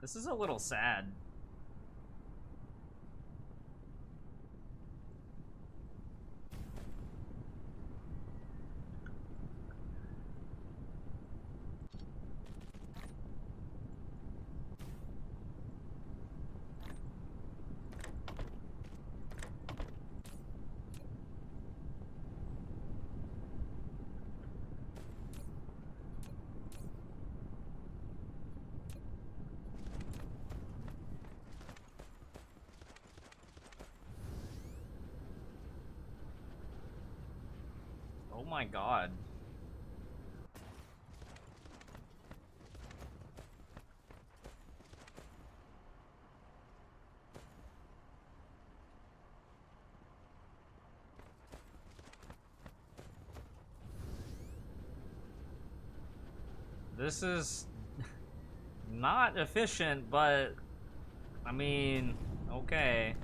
This is a little sad. Oh my god. This is not efficient, but I mean, okay.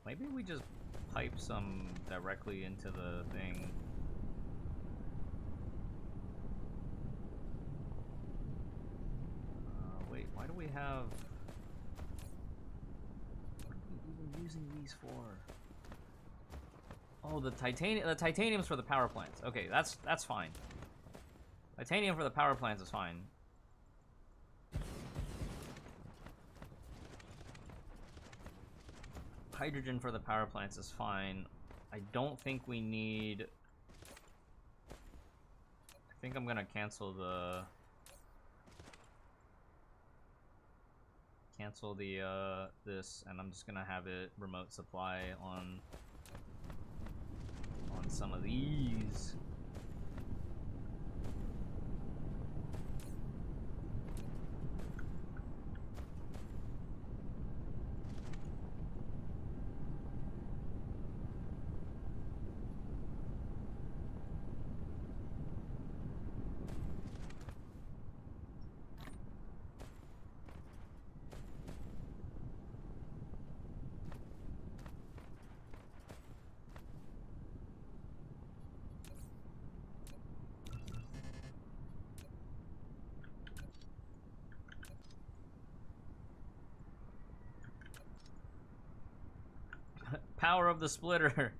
Maybe we just pipe some directly into the thing. Wait, why do we have... What are we even using these for? Oh, the titanium's for the power plants. Okay, that's fine. Titanium for the power plants is fine. Hydrogen for the power plants is fine. I don't think we need... I think I'm gonna cancel the... this, and I'm just gonna have it remote supply on some of these. Power of the splitter.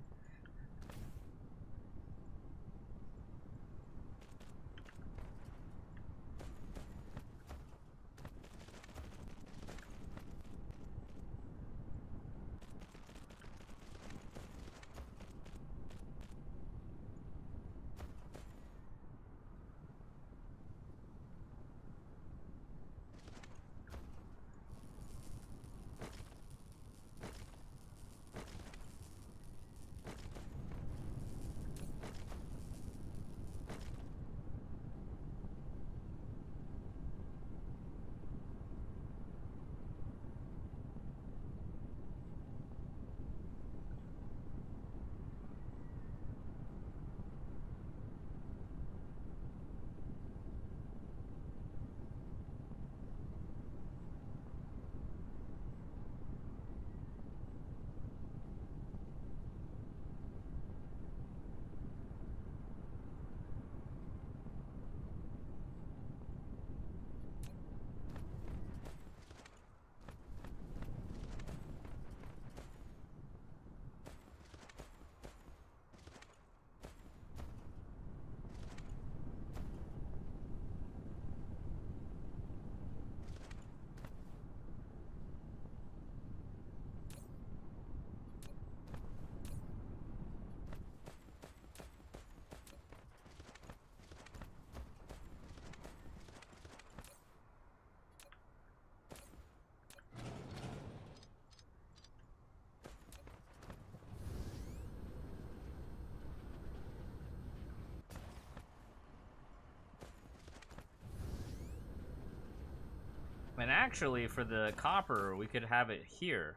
And actually, for the copper, we could have it here.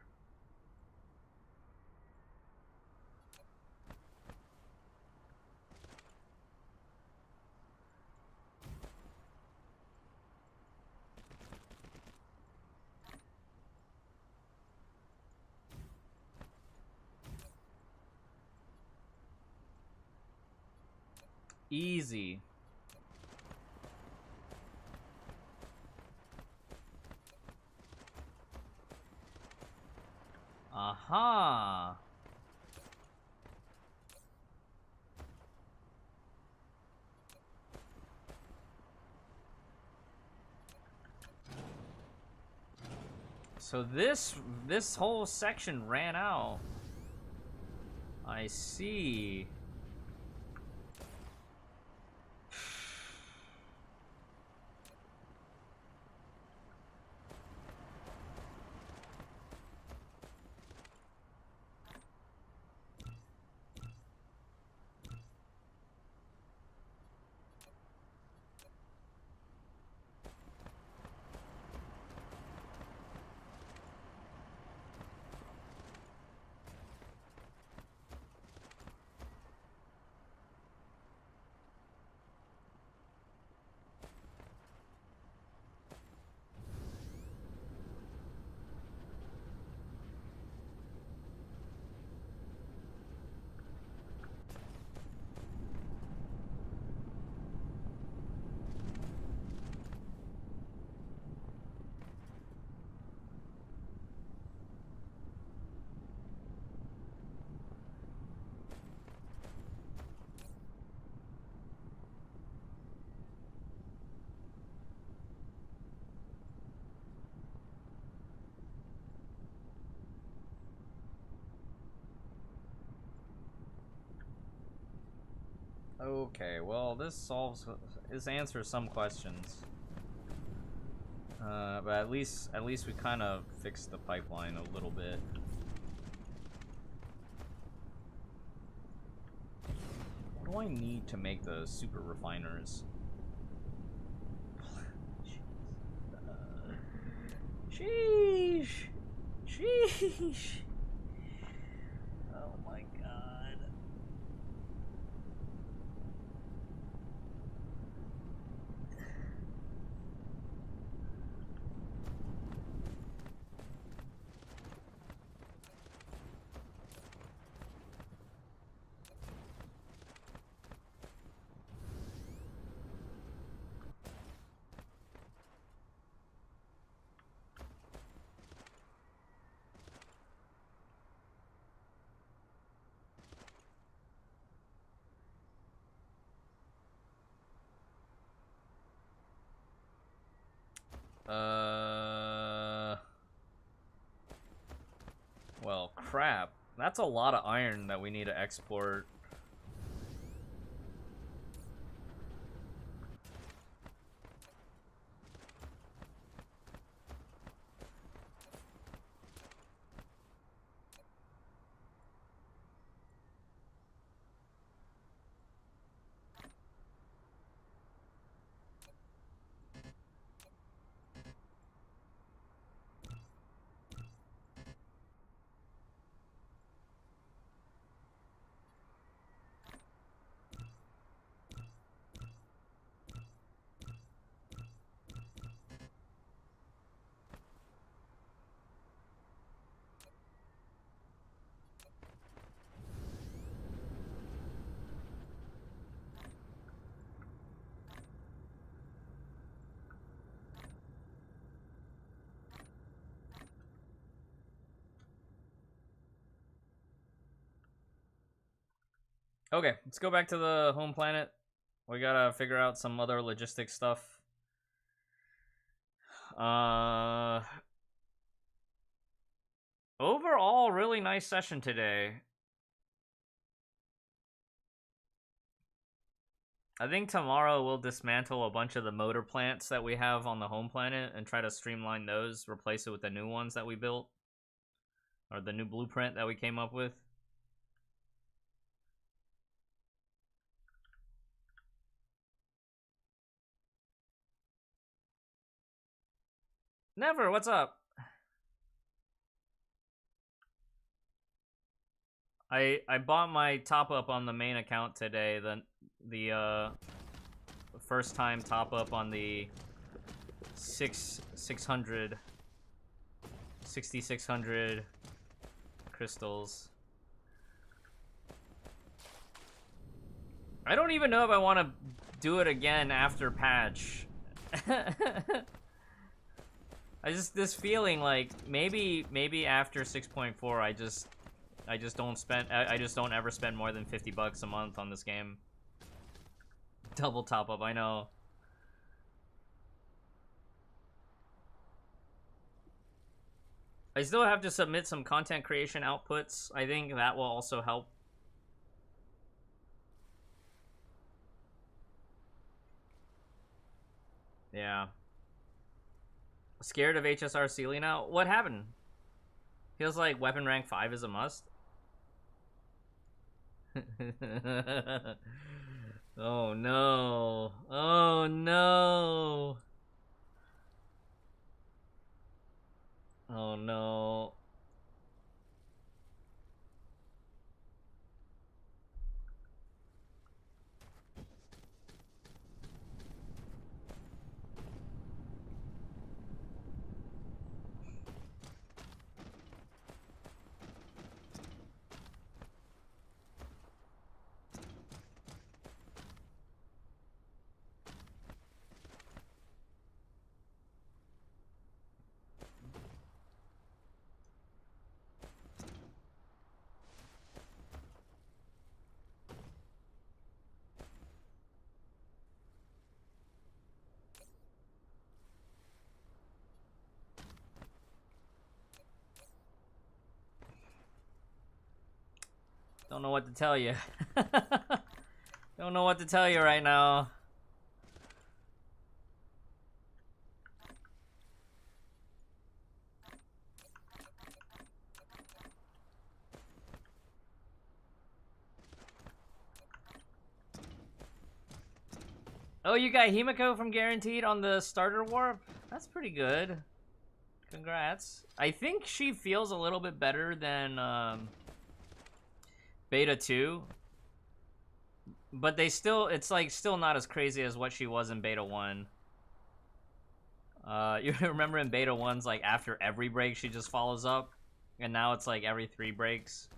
Easy. Aha. So this whole section ran out. I see. Okay, well, this answers some questions. But at least we kind of fixed the pipeline a little bit. What do I need to make the super refiners? Sheesh! Sheesh! Oh my god. Well, crap. That's a lot of iron that we need to export. Okay, let's go back to the home planet. We gotta figure out some other logistic stuff. Overall, really nice session today. I think tomorrow we'll dismantle a bunch of the motor plants that we have on the home planet and try to streamline those, replace it with the new ones that we built. Or the new blueprint that we came up with. Never, what's up? I bought my top up on the main account today. The first time top up on the 600 6600 crystals. I don't even know if I want to do it again after patch. This feeling like maybe after 6.4 I just don't ever spend more than $50 a month on this game. Double top up, I know. I still have to submit some content creation outputs. I think that will also help. Yeah. Scared of HSR now? What happened? Feels like weapon rank 5 is a must. Oh no. Oh no. Oh no. Don't know what to tell you. Don't know what to tell you right now. Oh, you got Himiko from Guaranteed on the starter warp? That's pretty good. Congrats. I think she feels a little bit better than Beta 2. But it's like still not as crazy as what she was in Beta 1. You remember in Beta 1's like after every break she just follows up? And now it's like every 3 breaks.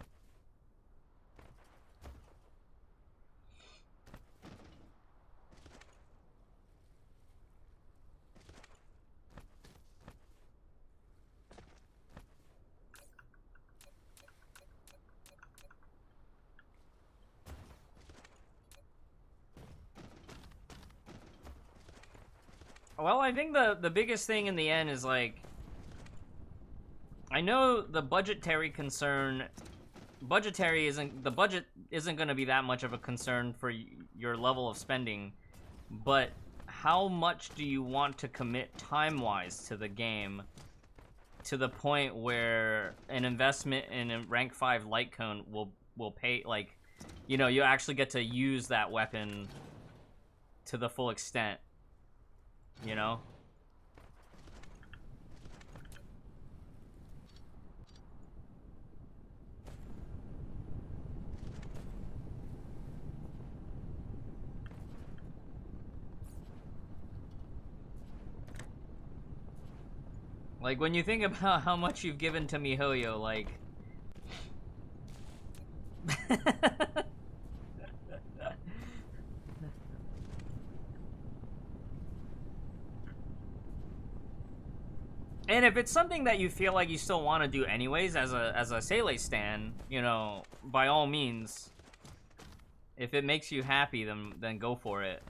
Well, I think the biggest thing in the end is like, I know the budgetary budget isn't going to be that much of a concern for your level of spending, but how much do you want to commit time-wise to the game to the point where an investment in a rank 5 light cone will pay, like, you know, you actually get to use that weapon to the full extent, you know? Like, when you think about how much you've given to MiHoYo, like... And if it's something that you feel like you still want to do anyways as a Seele stan, you know, by all means, if it makes you happy, then go for it.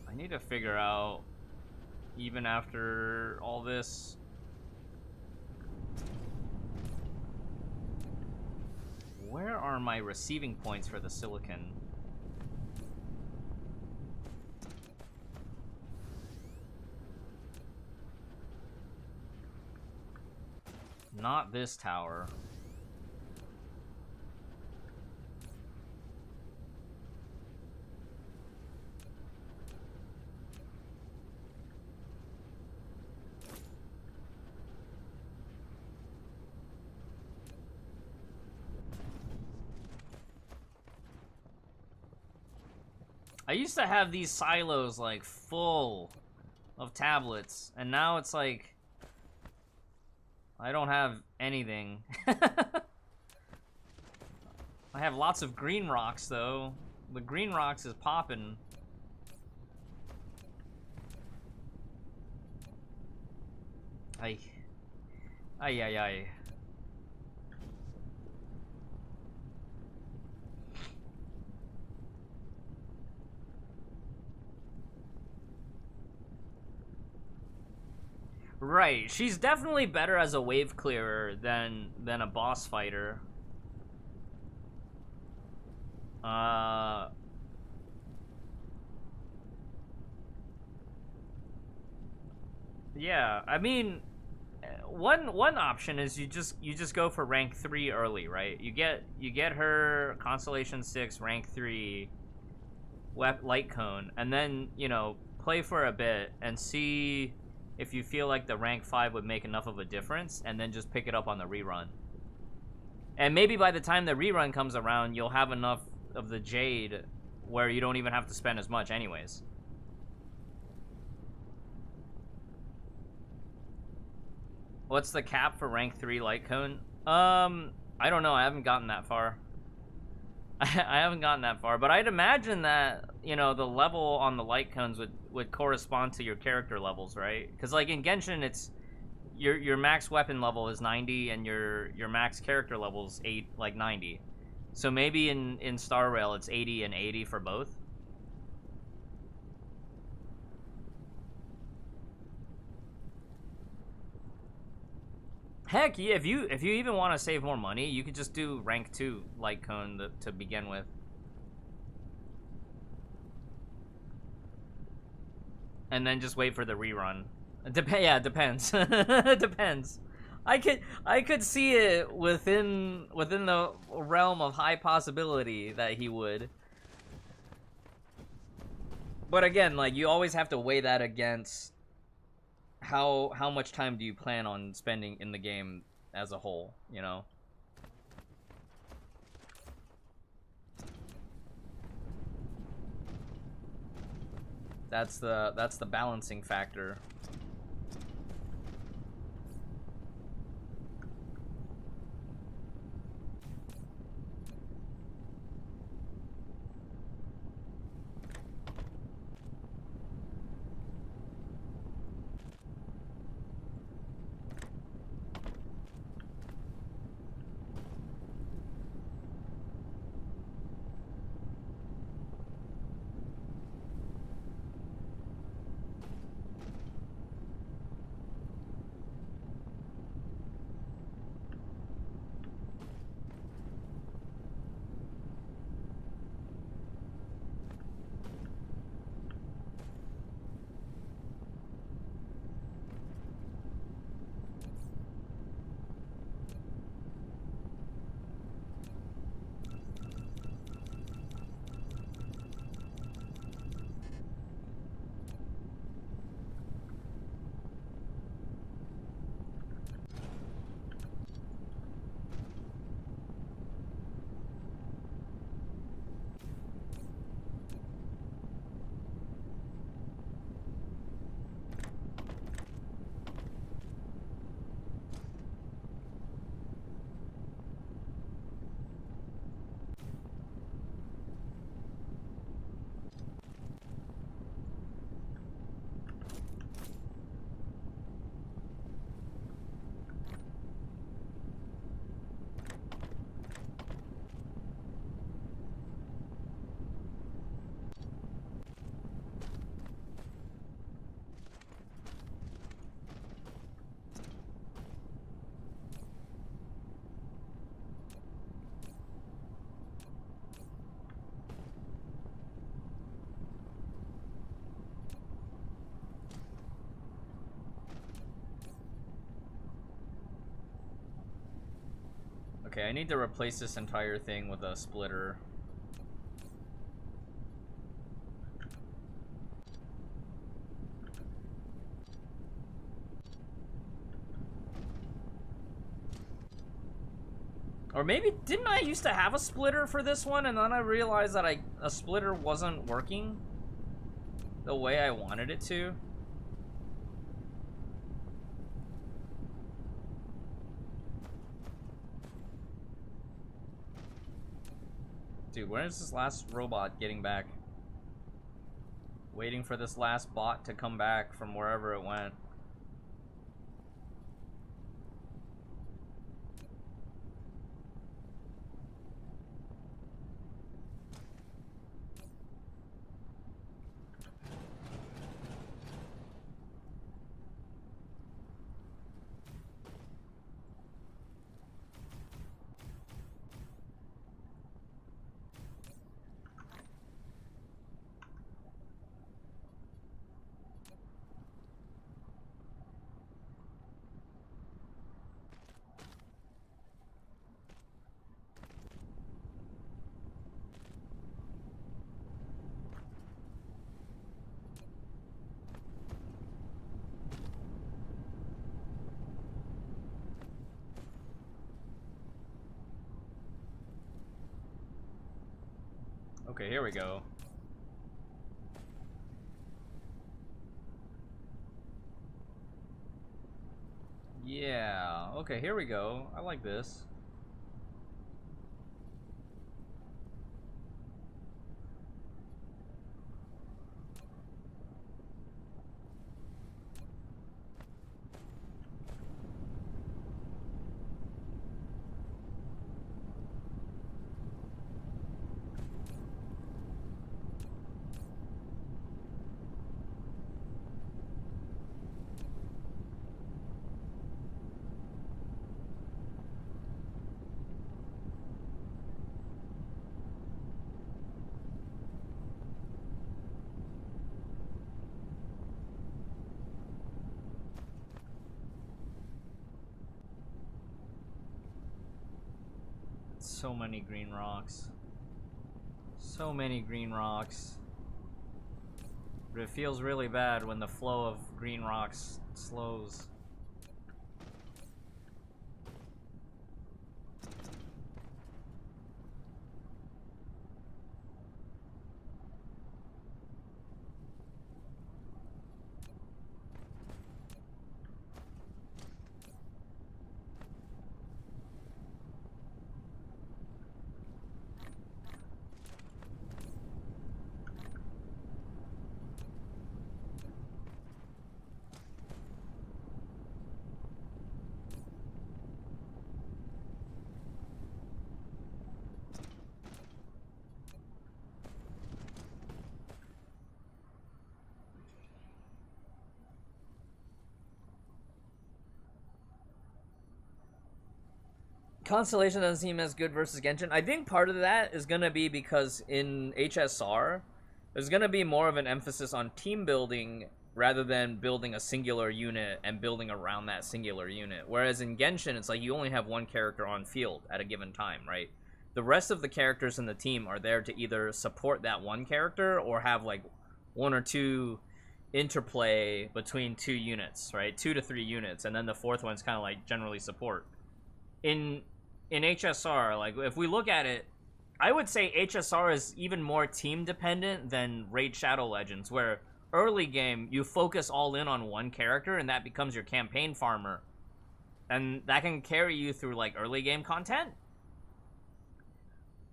I need to figure out, even after all this, where are my receiving points for the silicon? Not this tower. I used to have these silos like full of tablets, and now it's like I don't have anything. I have lots of green rocks, though. The green rocks is popping. Ay. Ay, ay, ay. Right, she's definitely better as a wave clearer than a boss fighter. Yeah, I mean, one option is you just go for rank 3 early, right? You get her Constellation 6 rank 3 light cone, and then, you know, play for a bit and see if you feel like the rank 5 would make enough of a difference, and then just pick it up on the rerun. And maybe by the time the rerun comes around, you'll have enough of the Jade where you don't even have to spend as much anyways. What's the cap for rank 3 light cone? I don't know. I haven't gotten that far. I haven't gotten that far, but I'd imagine that, you know, the level on the light cones would correspond to your character levels, right? Because, like, in Genshin, it's your max weapon level is 90 and your max character level is 90. So maybe in Star Rail it's 80 and 80 for both. Heck, yeah, if you even want to save more money, you could just do rank 2 light cone to begin with. And then just wait for the rerun. Yeah, it depends. It depends. I could see it within the realm of high possibility that he would. But again, like, you always have to weigh that against how much time do you plan on spending in the game as a whole, you know? That's the balancing factor. Okay, I need to replace this entire thing with a splitter. Or maybe, didn't I used to have a splitter for this one, and then I realized that a splitter wasn't working the way I wanted it to? Dude, when is this last robot getting back? Waiting for this last bot to come back from wherever it went. Okay, here we go. Yeah, okay, here we go. I like this. So many green rocks. So many green rocks. But it feels really bad when the flow of green rocks slows. Constellation doesn't seem as good versus Genshin. I think part of that is going to be because in HSR, there's going to be more of an emphasis on team building rather than building a singular unit and building around that singular unit. Whereas in Genshin, it's like you only have one character on field at a given time, right? The rest of the characters in the team are there to either support that one character or have like one or two interplay between two units, right? 2 to 3 units, and then the fourth one's kind of like generally support. In HSR, like if we look at it, I would say HSR is even more team dependent than Raid Shadow Legends, where early game you focus all in on one character and that becomes your campaign farmer, and that can carry you through like early game content.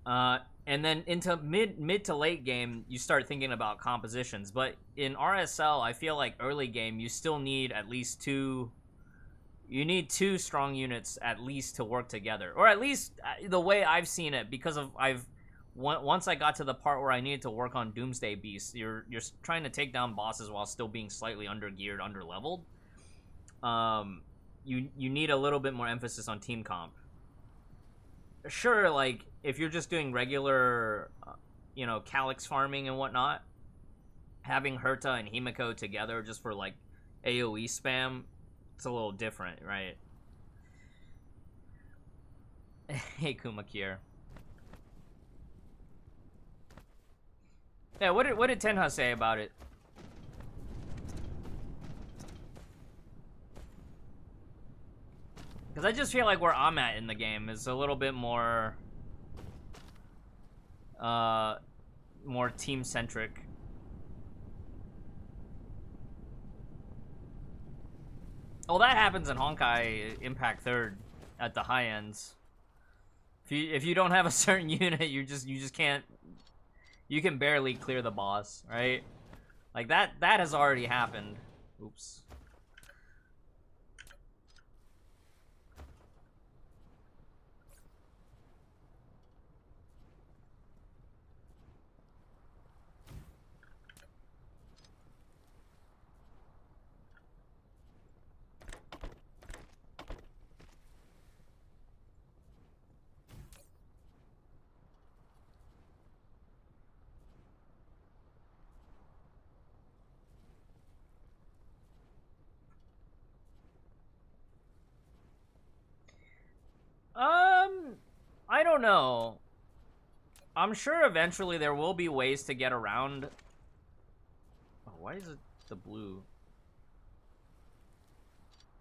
And then into mid to late game, you start thinking about compositions. But in RSL, I feel like early game you still need at least two. You need 2 strong units at least to work together, or at least the way I've seen it. Because of once I got to the part where I needed to work on Doomsday Beasts, you're trying to take down bosses while still being slightly under geared, under leveled. You need a little bit more emphasis on team comp. Sure, like if you're just doing regular, Calyx farming and whatnot, having Herta and Himiko together just for like AoE spam. It's a little different, right? Hey, Kumakir. Yeah, what did Tenha say about it? Because I just feel like where I'm at in the game is a little bit more team-centric. Well, that happens in Honkai Impact 3rd at the high ends. If you don't have a certain unit, you just can't. You can barely clear the boss, right? Like that has already happened. Oops. I don't know. I'm sure eventually there will be ways to get around. Oh, why is it the blue?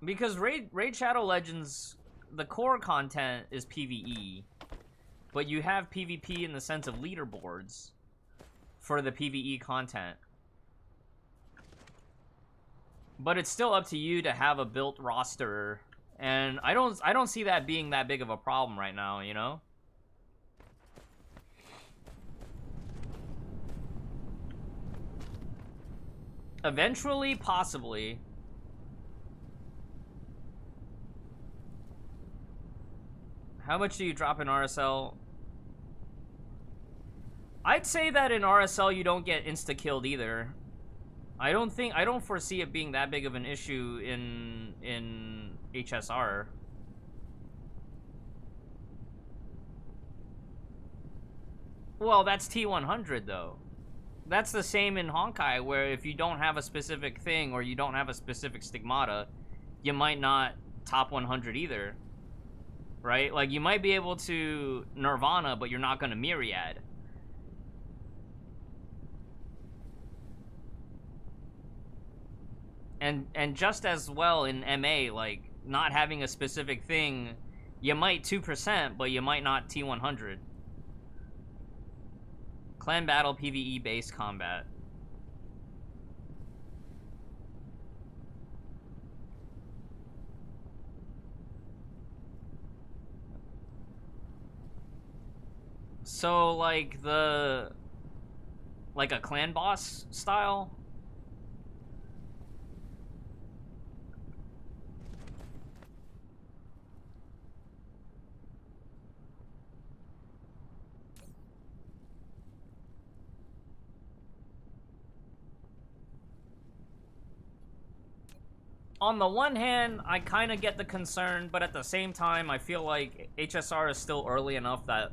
Because Raid Shadow Legends, the core content is PvE, but you have PvP in the sense of leaderboards for the PvE content. But it's still up to you to have a built roster, and I don't see that being that big of a problem right now, you know? Eventually, possibly. How much do you drop in RSL? I'd say that in RSL you don't get insta-killed either. I don't foresee it being that big of an issue in HSR. Well, that's T100 though. That's the same in Honkai, where if you don't have a specific thing or you don't have a specific stigmata, you might not top 100 either. Right? Like, you might be able to Nirvana, but you're not going to Myriad. And just as well in MA, like, not having a specific thing, you might 2%, but you might not T100. Clan Battle PvE based combat. So, like, like a clan boss style? On the one hand, I kind of get the concern, but at the same time, I feel like HSR is still early enough that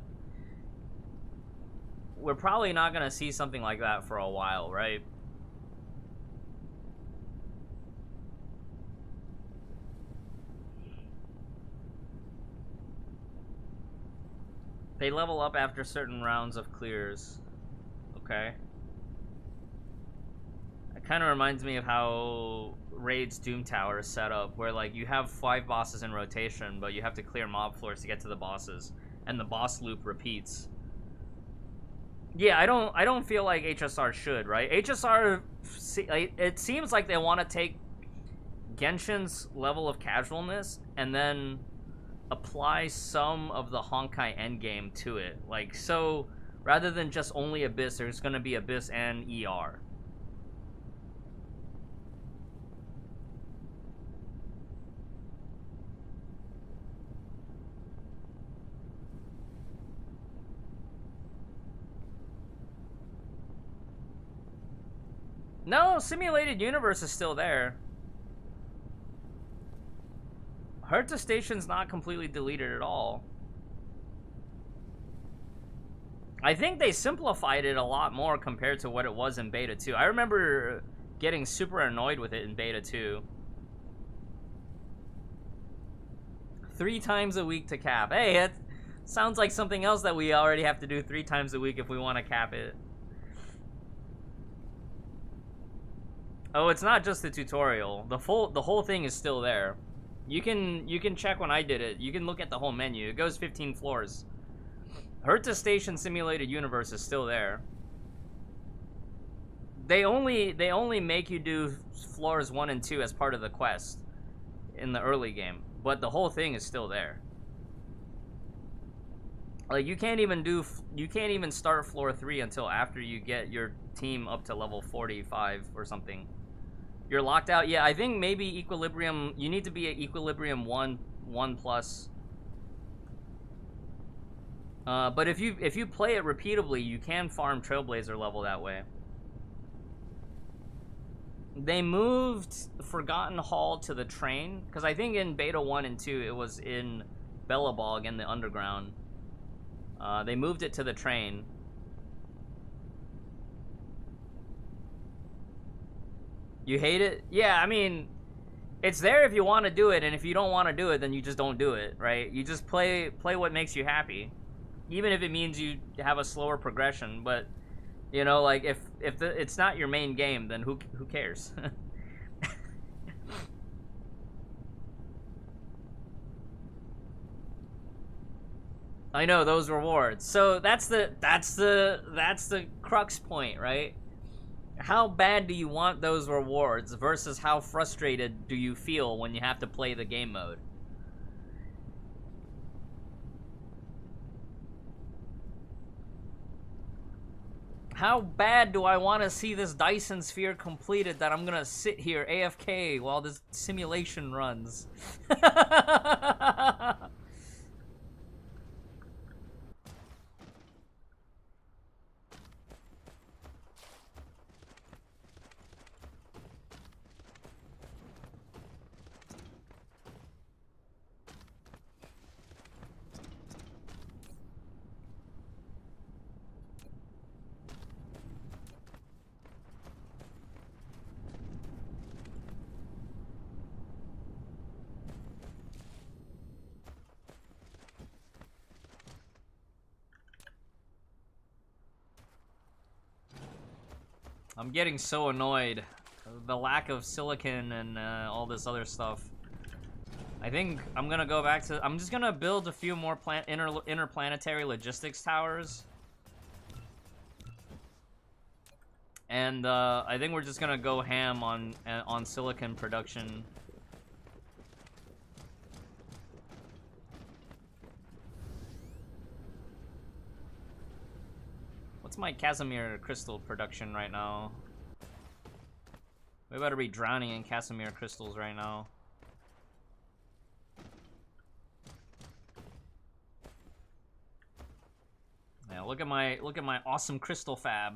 we're probably not going to see something like that for a while, right? They level up after certain rounds of clears. Okay. It kind of reminds me of how Raid's Doom Tower is set up, where like you have 5 bosses in rotation, but you have to clear mob floors to get to the bosses, and the boss loop repeats. Yeah, I don't feel like HSR should, right? HSR, it seems like they want to take Genshin's level of casualness and then apply some of the Honkai endgame to it. Like, so rather than just only Abyss, there's going to be Abyss and ER. No, Simulated Universe is still there. Herta Station's not completely deleted at all. I think they simplified it a lot more compared to what it was in Beta 2. I remember getting super annoyed with it in Beta 2. 3 times a week to cap. Hey, it sounds like something else that we already have to do 3 times a week if we want to cap it. Oh, it's not just the tutorial. The whole thing is still there. You can check when I did it. You can look at the whole menu. It goes 15 floors. Herta Station Simulated Universe is still there. They only make you do floors 1 and 2 as part of the quest in the early game, but the whole thing is still there. Like, you can't even start floor 3 until after you get your team up to level 45 or something. You're locked out. Yeah, I think maybe Equilibrium, you need to be at Equilibrium 1 plus. But if you play it repeatedly, you can farm Trailblazer level that way. They moved Forgotten Hall to the train, because I think in Beta 1 and 2 it was in Bellabog in the underground. They moved it to the train. You hate it? Yeah, I mean, it's there if you want to do it, and if you don't want to do it, then you just don't do it, right? You just play what makes you happy. Even if it means you have a slower progression, but, you know, like, if it's not your main game, then who cares? I know those rewards. So that's the crux point, right? How bad do you want those rewards versus how frustrated do you feel when you have to play the game mode? How bad do I want to see this Dyson sphere completed that I'm gonna sit here AFK while this simulation runs? I'm getting so annoyed. The lack of silicon and all this other stuff. I think I'm gonna go back to... I'm just gonna build a few more interplanetary logistics towers. And I think we're just gonna go ham on silicon production. What's my Casimir crystal production right now? We better be drowning in Casimir crystals right now. Yeah, look at my awesome crystal fab.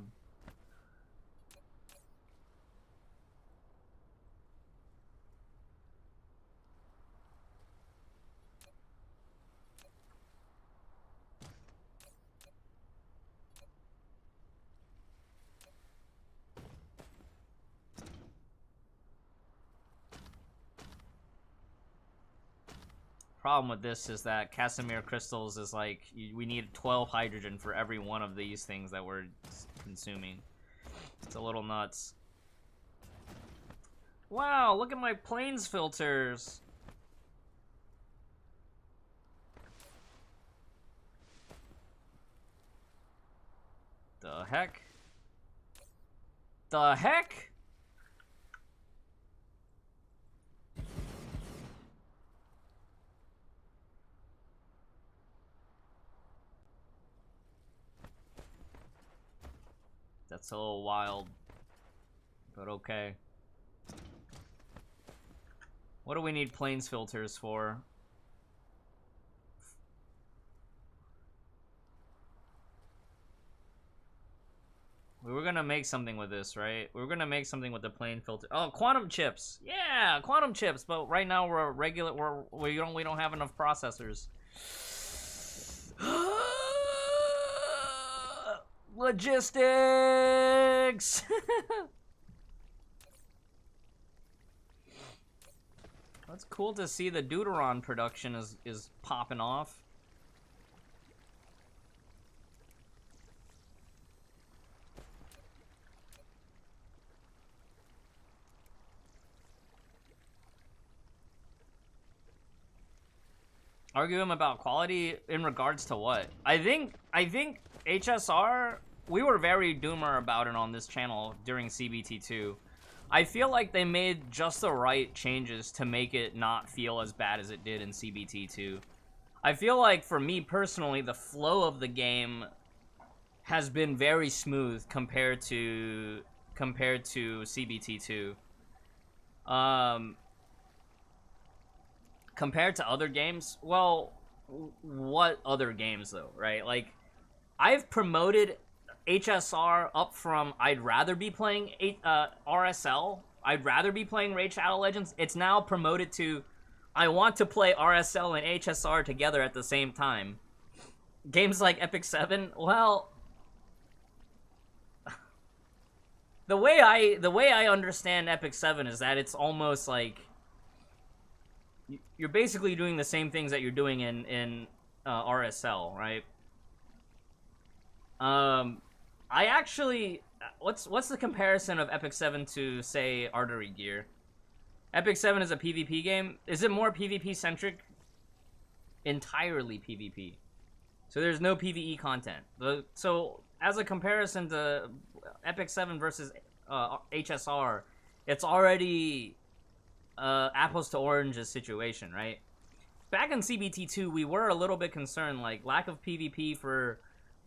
Problem with this is that Casimir crystals is like, we need 12 hydrogen for every one of these things that we're consuming. It's a little nuts. Wow, look at my planes filters. The heck? The heck? That's a little wild, but okay. What do we need planes filters for? We were gonna make something with this, right? We were gonna make something with the plane filter. Oh, quantum chips! Yeah, quantum chips. But right now we're we don't have enough processors. Logistics. That's cool to see the Deuteron production is popping off. Argue him about quality in regards to what? I think HSR, we were very doomer about it on this channel during CBT2. I feel like they made just the right changes to make it not feel as bad as it did in CBT2. I feel like for me personally, the flow of the game has been very smooth compared to CBT2. Compared to other games, well, what other games though, right? Like, I've promoted HSR up from I'd rather be playing RSL. I'd rather be playing Raid Shadow Legends. It's now promoted to I want to play RSL and HSR together at the same time. Games like Epic 7, well, the way I understand Epic 7 is that it's almost like you're basically doing the same things that you're doing in RSL, right? I actually, what's the comparison of Epic 7 to, say, Artery Gear? Epic 7 is a PvP game. Is it more PvP centric? Entirely PvP. So there's no PvE content. So as a comparison to Epic 7 versus HSR, it's already apples to oranges situation, right? Back in CBT2, we were a little bit concerned, like, lack of PvP for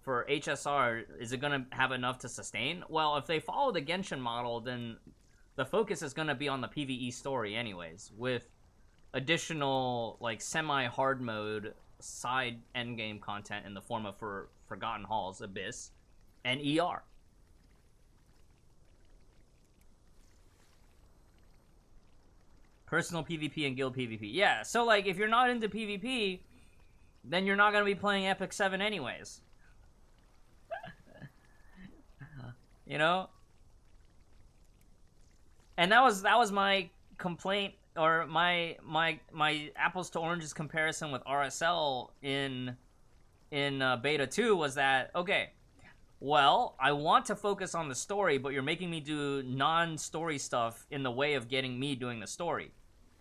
HSR, is it going to have enough to sustain? Well, if they follow the Genshin model, then the focus is going to be on the PvE story anyways, with additional, like, semi-hard mode side endgame content in the form of Forgotten Halls, Abyss, and ER. Personal PvP and guild PvP. Yeah, so, like, if you're not into PvP, then you're not going to be playing Epic 7 anyways. You know? And that was my complaint, or my apples to oranges comparison with RSL in Beta 2 was that, okay, well, I want to focus on the story, but you're making me do non-story stuff in the way of getting me doing the story.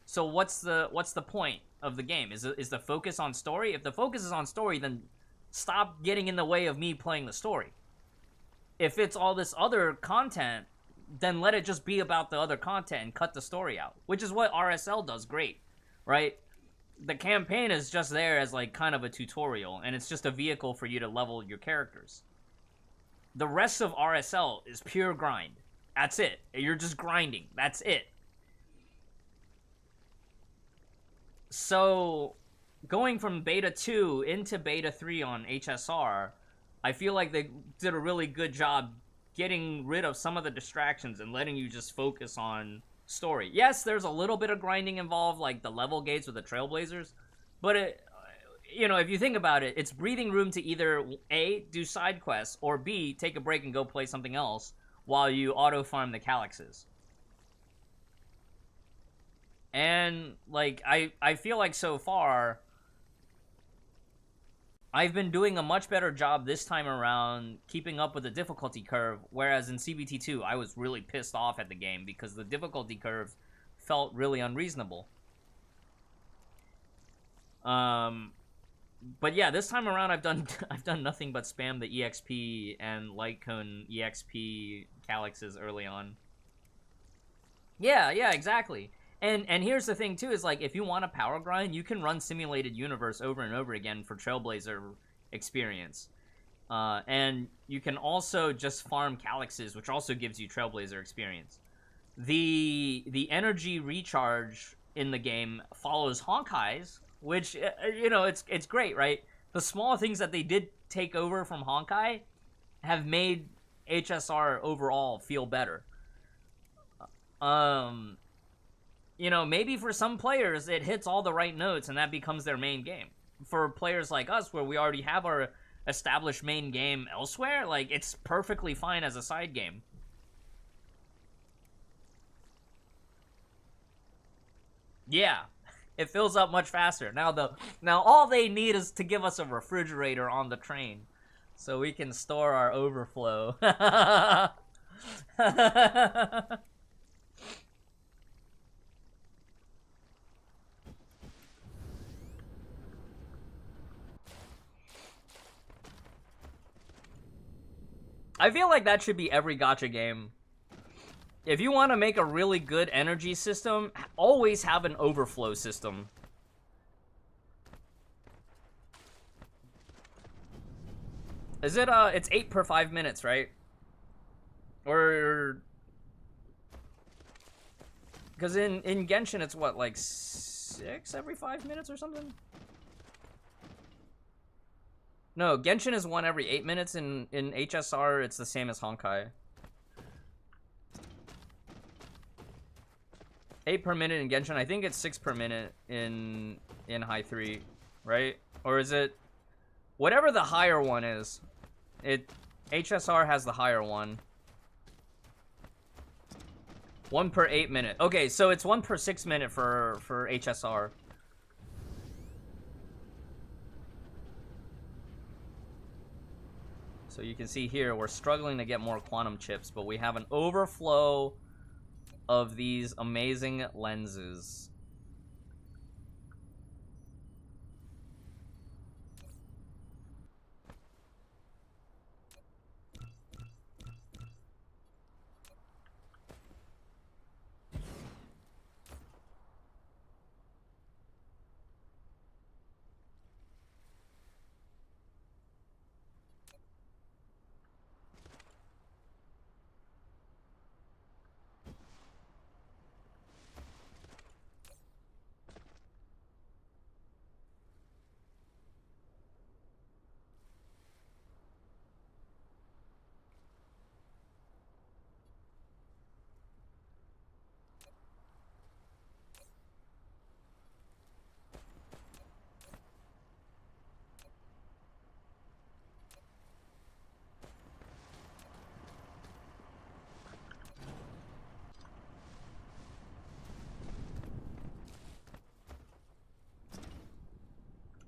So what's the point of the game? Is the focus on story? If the focus is on story, then stop getting in the way of me playing the story. If it's all this other content, then let it just be about the other content and cut the story out, which is what RSL does great, right? The campaign is just there as, like, kind of a tutorial, and it's just a vehicle for you to level your characters. The rest of RSL is pure grind. That's it. You're just grinding. That's it. So, going from Beta 2 into Beta 3 on HSR, I feel like they did a really good job getting rid of some of the distractions and letting you just focus on story. Yes, there's a little bit of grinding involved, like the level gates with the Trailblazers, but it, you know, if you think about it, it's breathing room to either A, do side quests, or B, take a break and go play something else while you auto-farm the Calyxes. And, like, I feel like so far, I've been doing a much better job this time around keeping up with the difficulty curve, whereas in CBT2, I was really pissed off at the game because the difficulty curve felt really unreasonable. But yeah, this time around I've done nothing but spam the EXP and Light Cone EXP Calyxes early on. Yeah, exactly. And here's the thing too, is like, if you want a power grind, you can run Simulated Universe over and over again for Trailblazer experience. And you can also just farm Calyxes, which also gives you Trailblazer experience. The energy recharge in the game follows Honkai's, which, you know, it's great, right? The small things that they did take over from Honkai have made HSR overall feel better. You know, maybe for some players it hits all the right notes and that becomes their main game. For players like us, where we already have our established main game elsewhere, like, it's perfectly fine as a side game. Yeah, it fills up much faster. Now all they need is to give us a refrigerator on the train so we can store our overflow. I feel like that should be every gacha game. If you want to make a really good energy system, always have an overflow system. Is it, it's 8 per 5 minutes, right? Or... Because in Genshin, it's what, like 6 every 5 minutes or something? No, Genshin is 1 every 8 minutes. In HSR, it's the same as Honkai. 8 per minute in Genshin. I think it's 6 per minute in HI3, right? Or is it... Whatever the higher one is. HSR has the higher one. 1 per 8 minute. Okay, so it's 1 per 6 minute for HSR. So you can see here, we're struggling to get more quantum chips, but we have an overflow of these amazing lenses.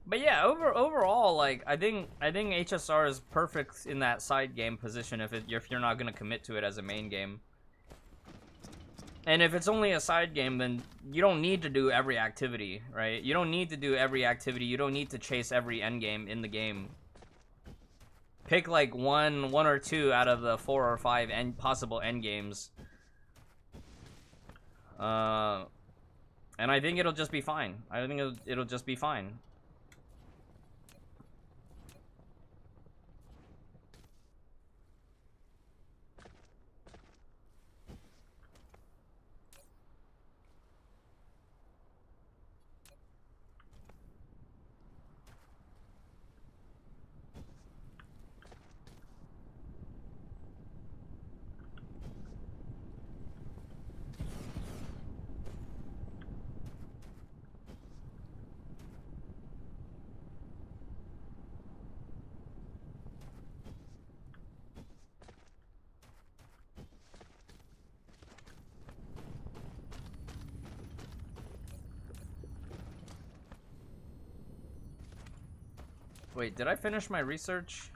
But yeah, overall, like I think HSR is perfect in that side game position if you're not gonna commit to it as a main game. And if it's only a side game, then you don't need to do every activity, right? You don't need to do every activity. You don't need to chase every end game in the game. Pick like one or two out of the 4 or 5 possible end games. And I think it'll just be fine. I think it'll just be fine. Wait, did I finish my research?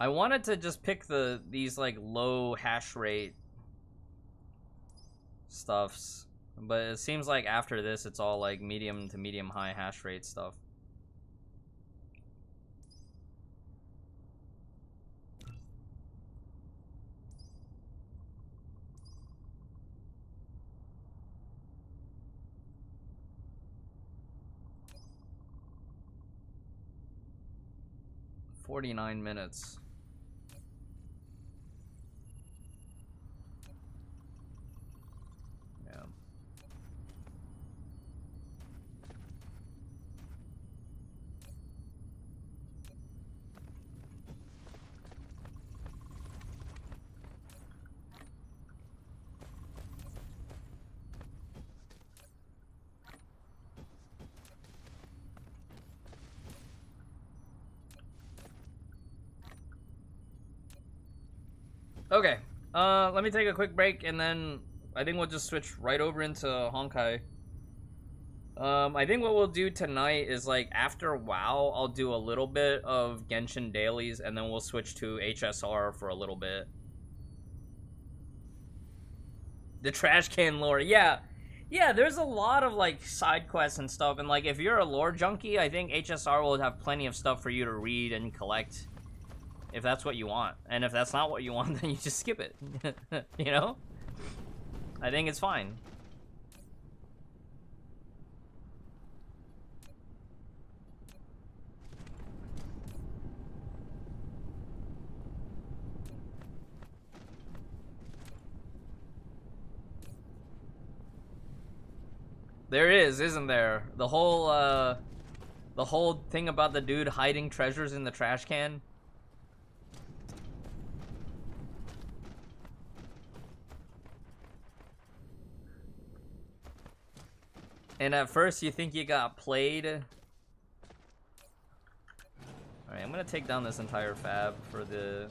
I wanted to just pick these like low hash rate stuffs, but it seems like after this it's all like medium to medium high hash rate stuff. "49 minutes. Yeah. Okay, let me take a quick break, and then I think we'll just switch right over into Honkai. I think what we'll do tonight is, like, after WoW, I'll do a little bit of Genshin dailies, and then we'll switch to HSR for a little bit. The trash can lore, yeah. Yeah, there's a lot of, like, side quests and stuff, and, like, if you're a lore junkie, I think HSR will have plenty of stuff for you to read and collect. If that's what you want. And if that's not what you want, then you just skip it. You know? I think it's fine. There is, isn't there? The whole thing about the dude hiding treasures in the trash can. And at first you think you got played. Alright, I'm gonna take down this entire fab for the...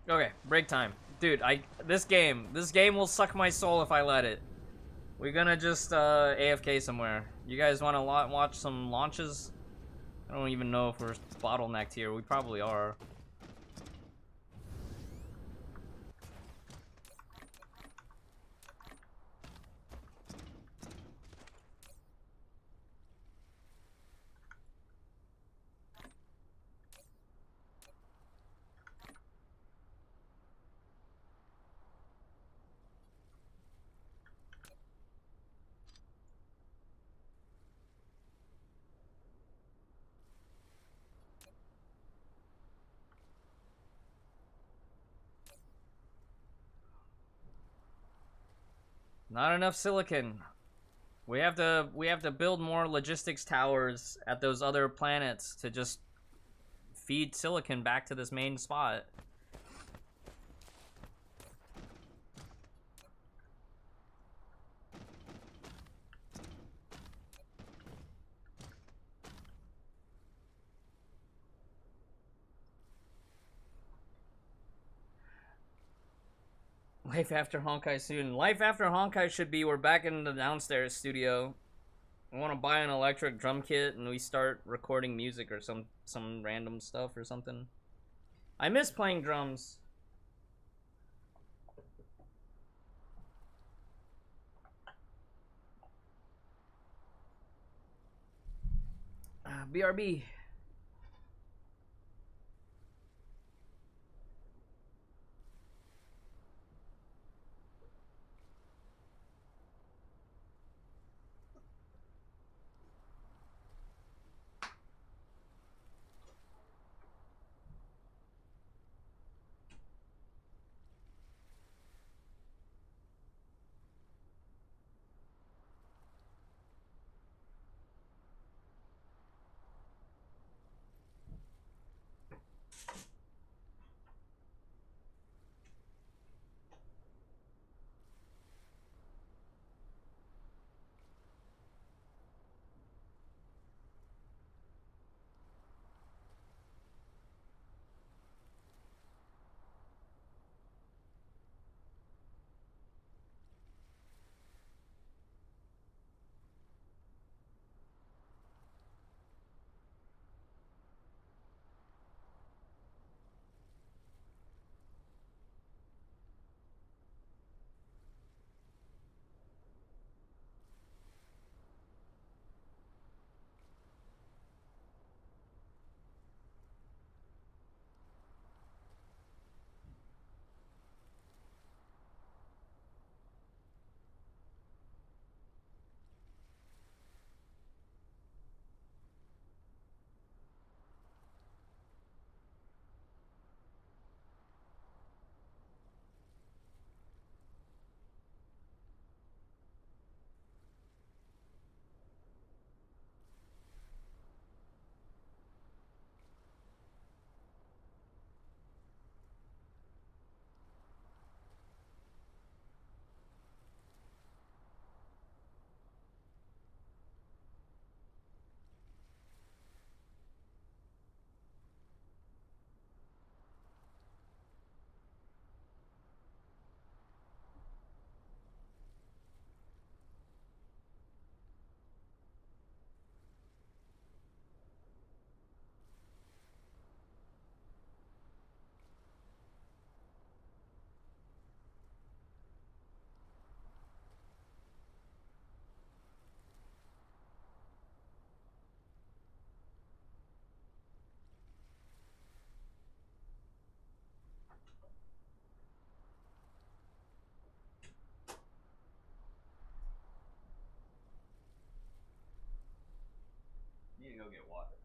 Okay, break time. Dude, this game will suck my soul if I let it. We're gonna just AFK somewhere. You guys wanna watch some launches? I don't even know if we're bottlenecked here. We probably are. Not enough silicon. We have to build more logistics towers at those other planets to just feed silicon back to this main spot. Life after Honkai soon. Life after Honkai should be we're back in the downstairs studio. I want to buy an electric drum kit and we start recording music or some random stuff or something. I miss playing drums. BRB. go get water.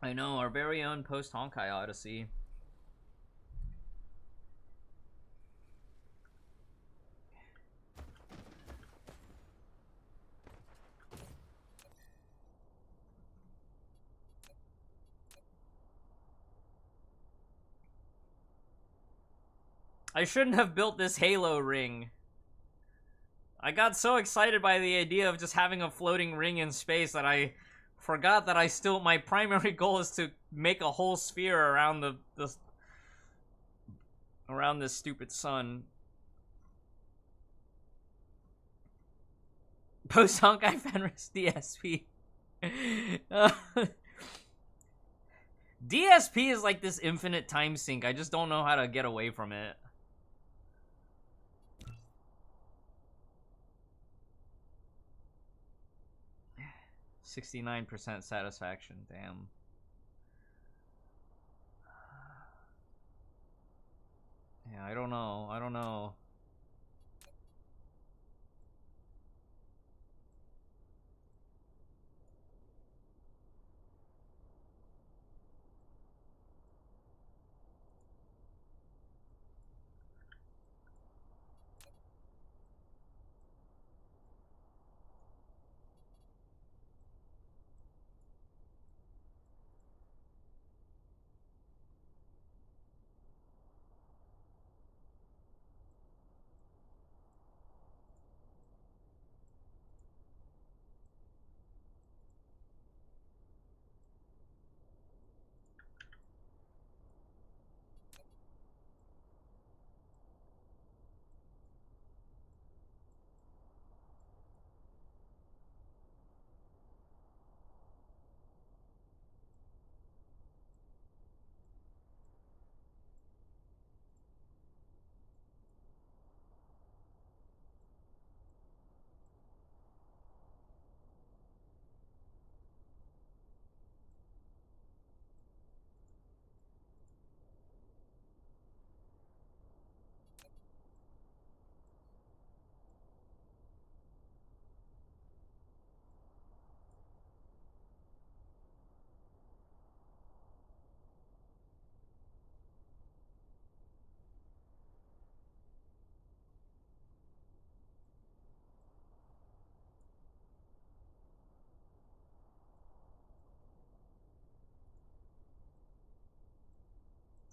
I know, our very own post-Honkai Odyssey. I shouldn't have built this Halo ring. I got so excited by the idea of just having a floating ring in space that I forgot that my primary goal is to make a whole sphere around around this stupid sun. Post Honkai Fenris DSP. DSP is like this infinite time sink. I just don't know how to get away from it. %69% satisfaction, damn. Yeah, I don't know.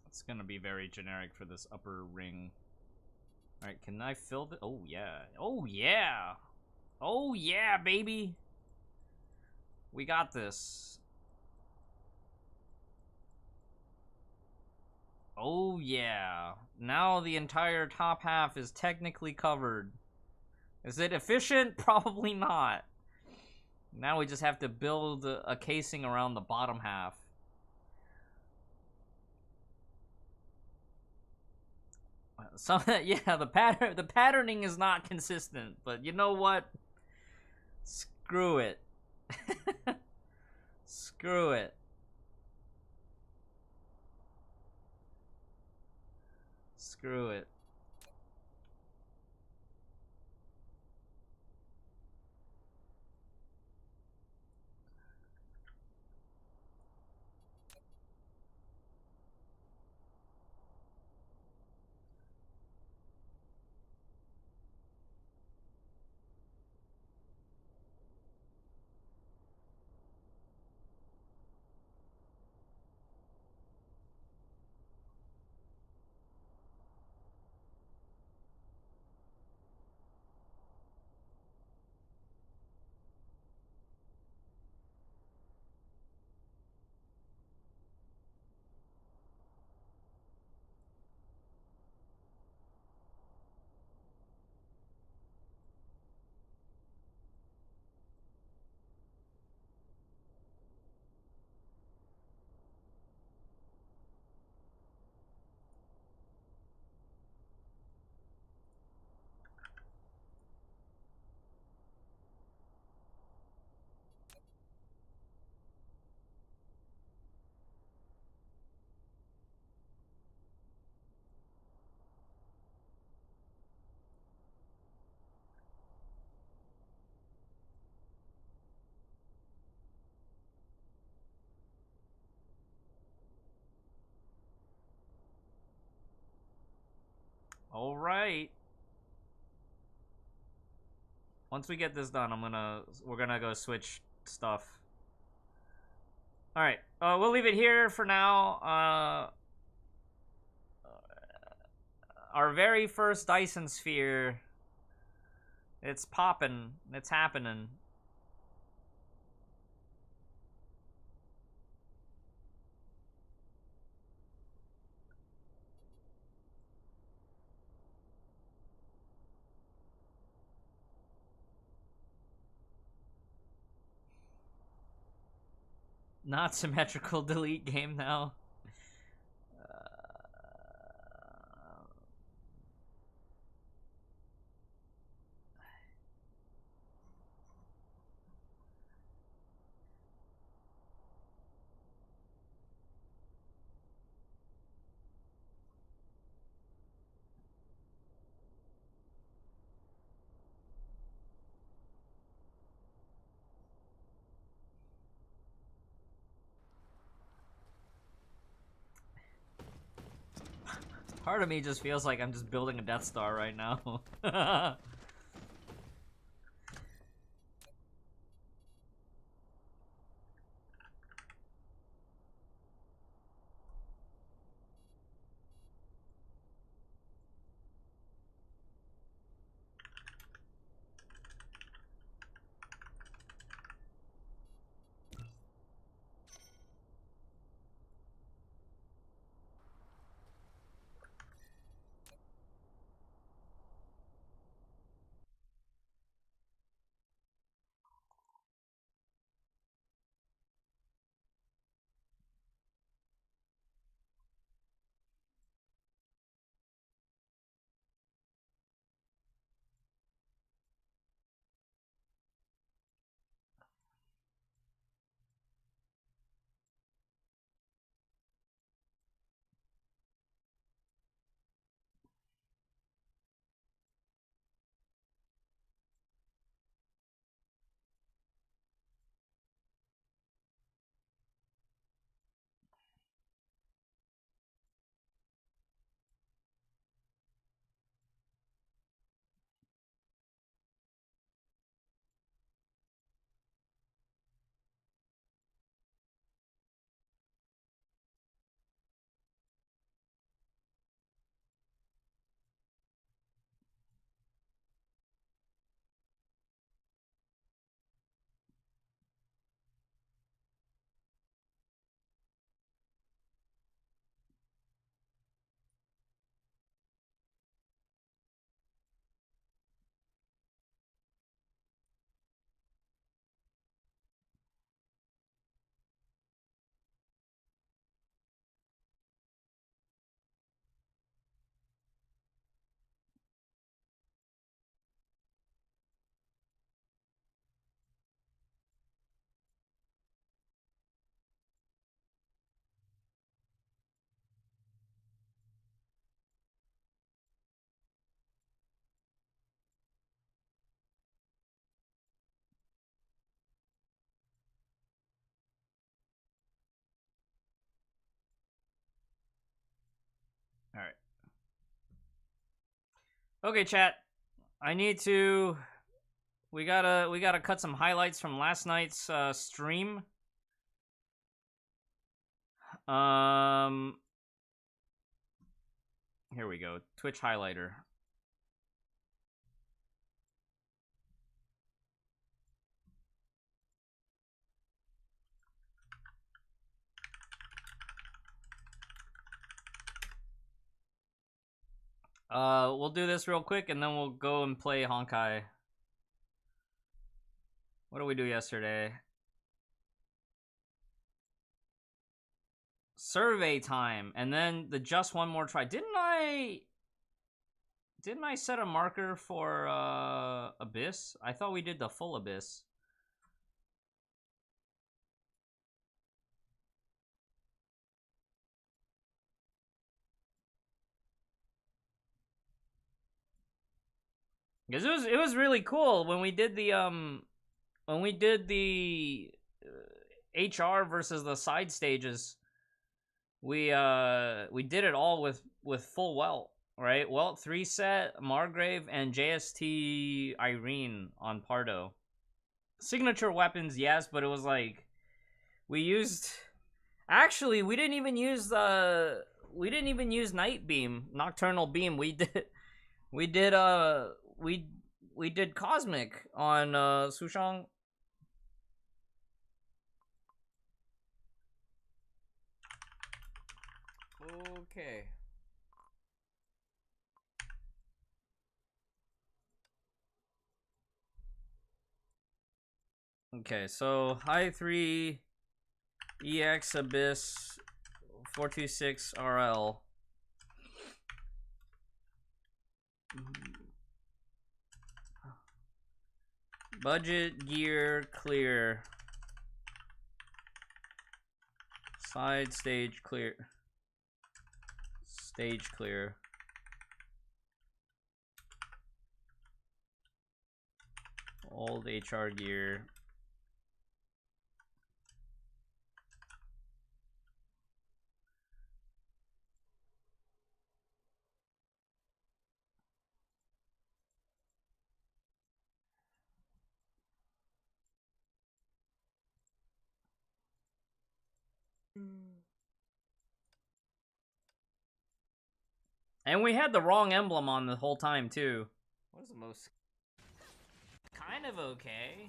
It's gonna be very generic for this upper ring. Alright, can I fill the... Oh, yeah. Oh, yeah! Oh, yeah, baby! We got this. Oh, yeah. Now the entire top half is technically covered. Is it efficient? Probably not. Now we just have to build a casing around the bottom half. So yeah, the patterning is not consistent, but you know what? Screw it. Screw it. Screw it. All right. Once we get this done, we're gonna go switch stuff. All right. We'll leave it here for now. Our very first Dyson sphere. It's popping. It's happening. Not symmetrical delete game now. Part of me just feels like I'm just building a Death Star right now. Okay, chat. I need to. We gotta cut some highlights from last night's stream. Here we go. Twitch highlighter. We'll do this real quick and then we'll go and play Honkai. What did we do yesterday? Survey time, and then the just one more try. Didn't I set a marker for Abyss? I thought we did the full Abyss. Because it was really cool when we did the HR versus the side stages. We did it all with full Welt, right? Welt 3 set, Margrave, and JST Irene on Pardo. Signature weapons, yes, but it was like we used. Actually, we didn't even use Night Beam, Nocturnal Beam. We did Cosmic on Sushang. Okay. Okay, so HI3 EX Abyss 426 RL. Budget gear clear. Side stage clear. Stage clear. Old HR gear. And we had the wrong emblem on the whole time, too. What is the most... Kind of okay.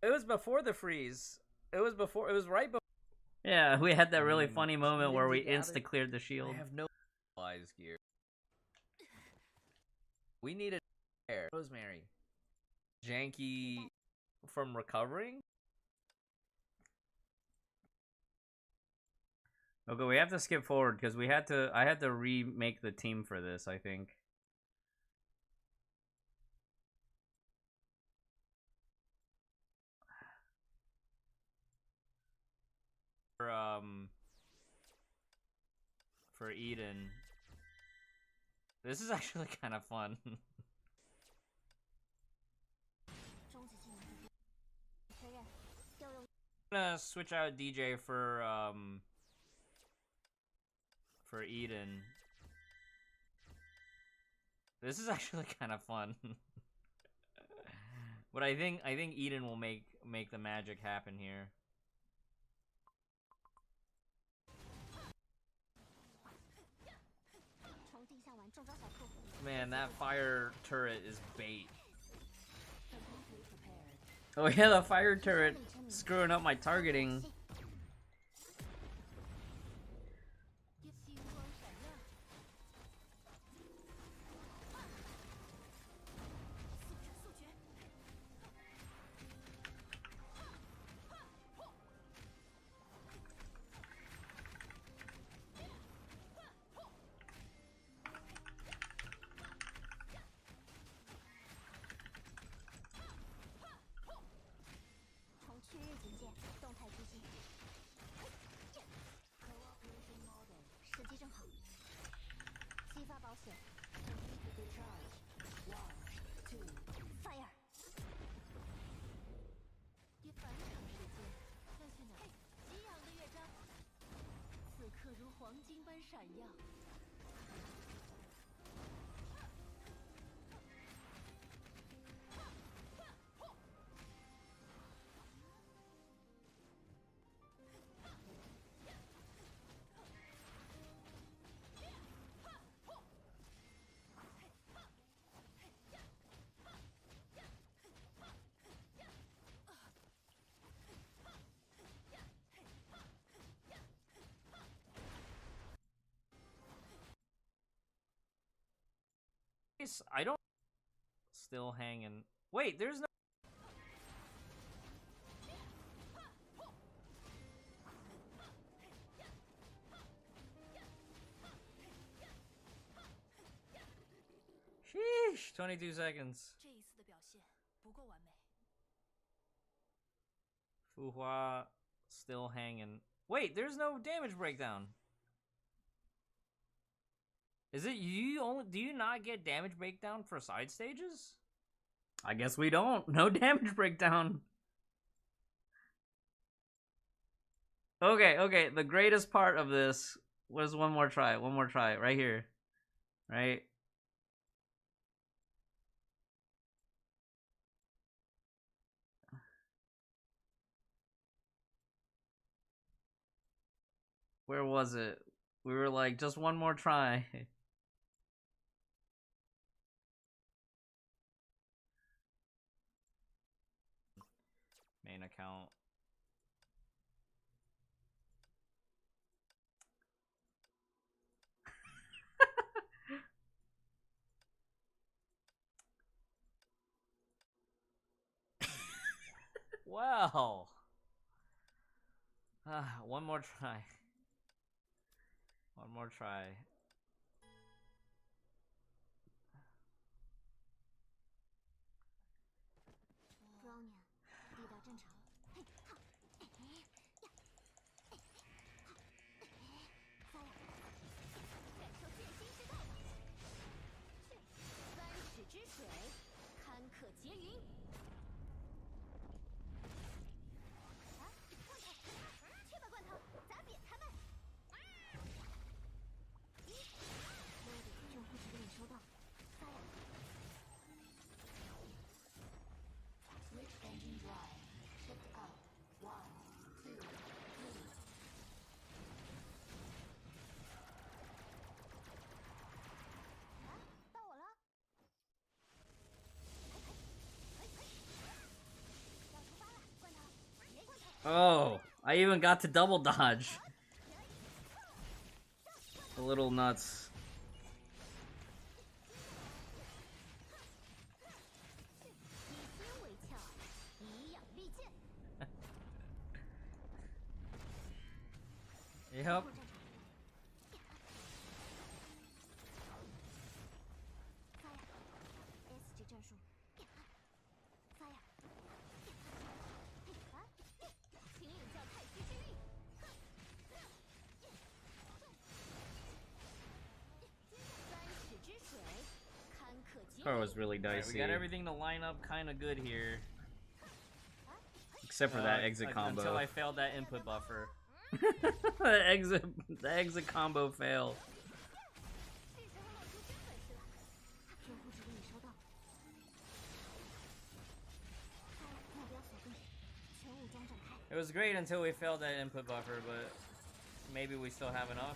It was before the freeze. It was right before. Yeah, we had that really funny moment where we insta-cleared the shield. I have no supplies gear. We needed air. Rosemary. Janky from recovering? Okay, we have to skip forward because I had to remake the team for this, I think. For Eden. This is actually kind of fun. I'm gonna switch out DJ for Eden. This is actually kind of fun. But I think Eden will make the magic happen here. Man, that fire turret is bait. Oh yeah, the fire turret screwing up my targeting. I don't. Still hanging. Wait, there's no. Sheesh, 22 seconds. Fuhua still hanging. Wait, there's no damage breakdown. Is it you only? Do you not get damage breakdown for side stages? I guess we don't. No damage breakdown. Okay. The greatest part of this was one more try. Right here. Right? Where was it? We were like, just one more try. Main account. Well. One more try. One more try. Oh, I even got to double dodge. A little nuts. Yep. Car was really dicey. Right, we got everything to line up kind of good here. Except for that exit combo. Until I failed that input buffer. the exit combo failed. It was great until we failed that input buffer, but maybe we still have enough.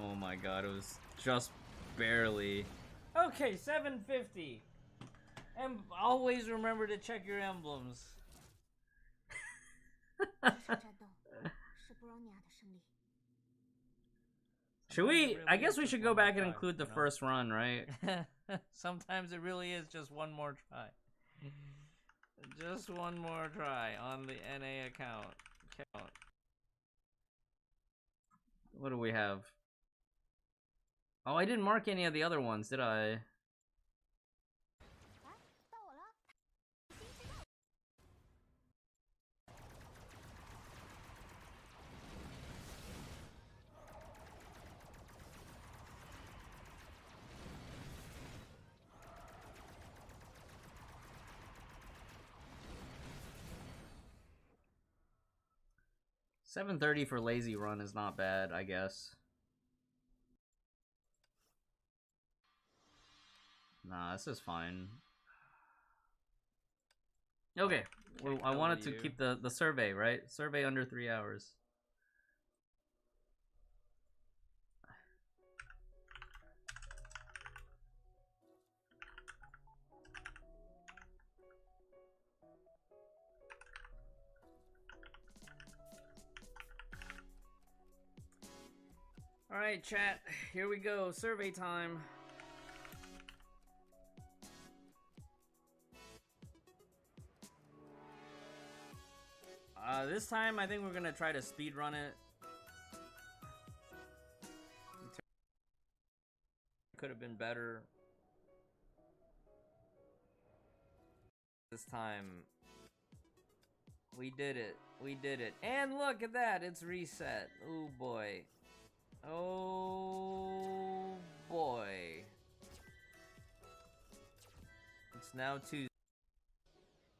Oh my god, it was just barely. Okay, 750. And always remember to check your emblems. Should we? I guess we should go back and include the first run, right? Sometimes it really is just one more try. Just one more try on the NA account. What do we have? Oh, I didn't mark any of the other ones, did I? 7:30 for lazy run is not bad, I guess. Nah, this is fine. Okay, well, I wanted to keep the survey, right? Survey under 3 hours. All right, chat. Here we go. Survey time. This time I think we're gonna try to speed run it. Could have been better. This time we did it. We did it. And look at that. It's reset. Oh boy. Oh boy. It's now Tuesday.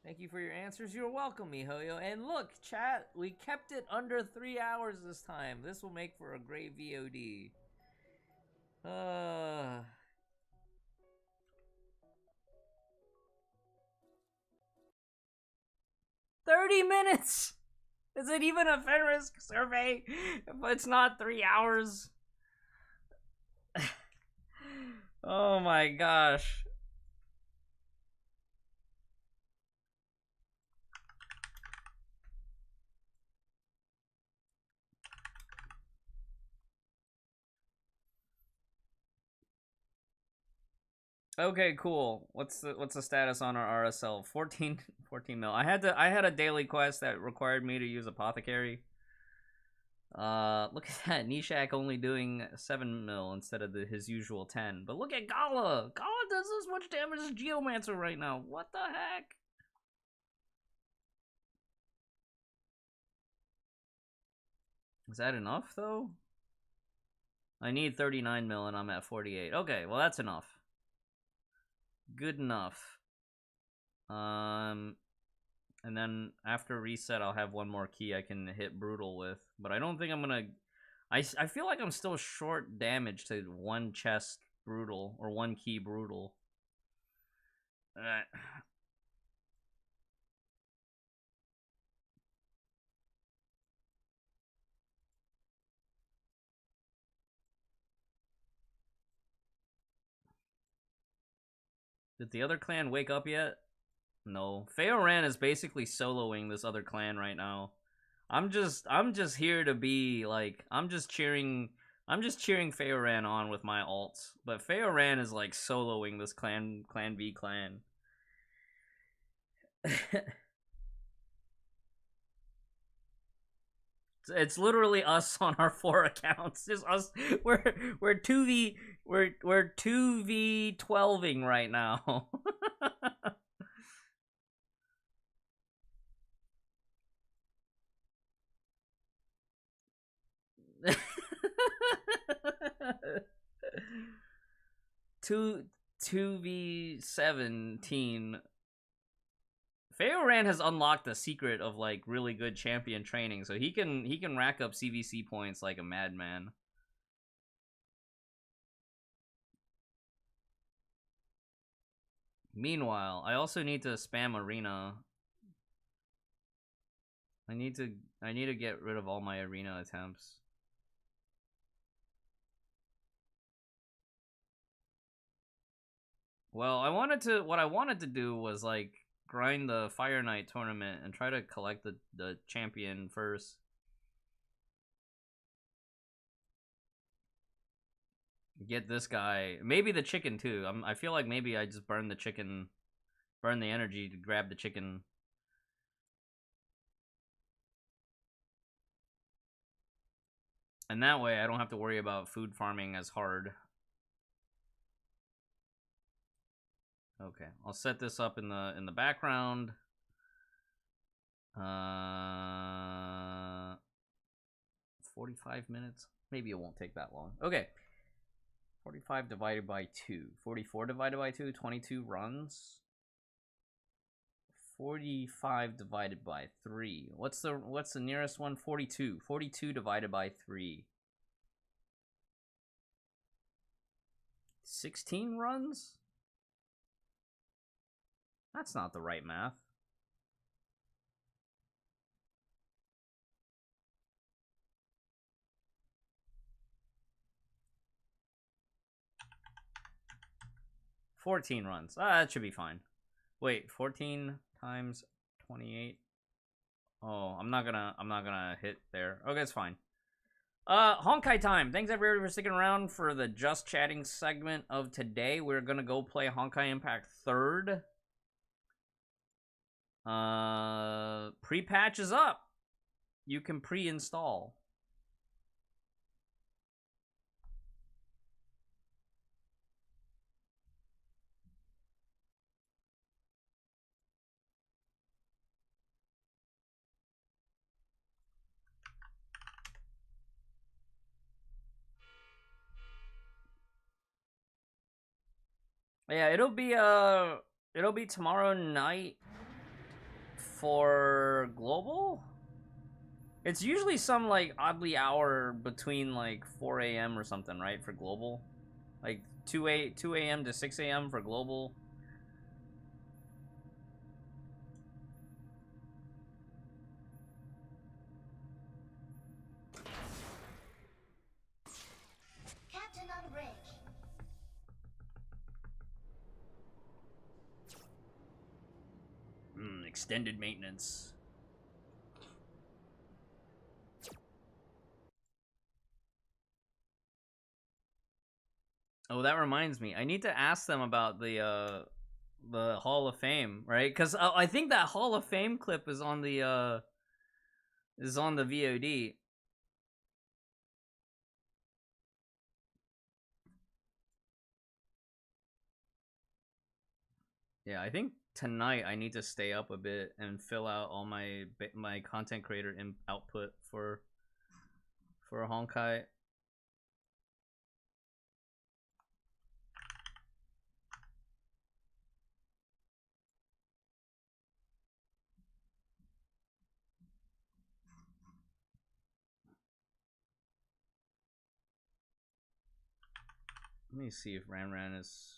Thank you for your answers. You're welcome, MiHoYo. And look, chat, we kept it under 3 hours this time. This will make for a great VOD. 30 minutes! Is it even a Fenrisk survey if it's not 3 hours? Oh my gosh. Okay, cool. What's the status on our RSL? 14 mil. I had a daily quest that required me to use Apothecary. Look at that. Nishak only doing 7 mil instead of his usual 10. But look at Gala. Gala does as much damage as Geomancer right now. What the heck? Is that enough though? I need 39 mil and I'm at 48. Okay, well that's enough. Good enough. And then after reset, I'll have one more key I can hit Brutal with. But I don't think I'm gonna... I feel like I'm still short damage to one chest Brutal, or one key Brutal. Did the other clan wake up yet? No. Feoran is basically soloing this other clan right now. I'm just here to be like, I'm just cheering Feoran on with my alts. But Feoran is like soloing this clan v clan. It's literally us on our 4 accounts. Just us. We're 2v12ing right now. Two 2v17. Feoran has unlocked the secret of like really good champion training, so he can rack up CVC points like a madman. Meanwhile, I also need to spam arena. I need to get rid of all my arena attempts. Well, what I wanted to do was like grind the Fire Knight tournament and try to collect the champion first. Get this guy, maybe the chicken too. I feel like maybe I just burn the chicken, burn the energy to grab the chicken. And that way I don't have to worry about food farming as hard. Okay, I'll set this up in the background. 45 minutes. Maybe it won't take that long. Okay. 45 divided by 2. 44 divided by 2, 22 runs. 45 divided by 3. What's the nearest one? 42. 42 divided by 3. 16 runs? That's not the right math. $14 runs. That should be fine. Wait, 14 times 28. Oh, I'm not gonna hit there. Okay, it's fine. Honkai time. Thanks everybody for sticking around for the Just Chatting segment of today. We're gonna go play Honkai Impact 3rd. Pre-patch is up. You can pre-install. Yeah, it'll be tomorrow night for global. It's usually some like oddly hour between like 4 a.m. or something, right? For global, like 2 a.m. to 6 a.m. for global. Captain on bridge. Extended maintenance. Oh, that reminds me. I need to ask them about the Hall of Fame, right? Because I think that Hall of Fame clip is on the VOD. Yeah, I think tonight I need to stay up a bit and fill out all my content creator output for Honkai. Let me see if Ran is.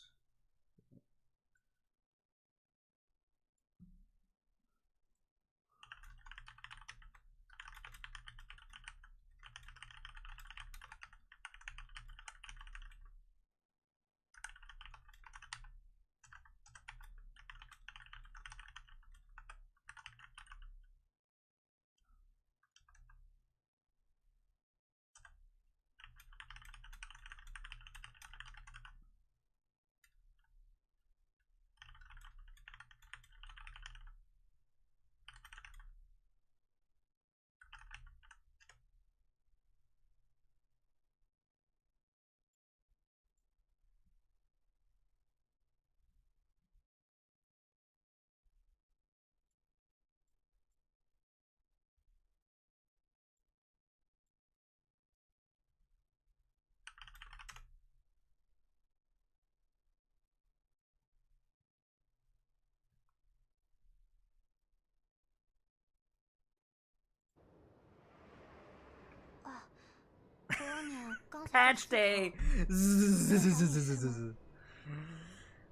Patch day.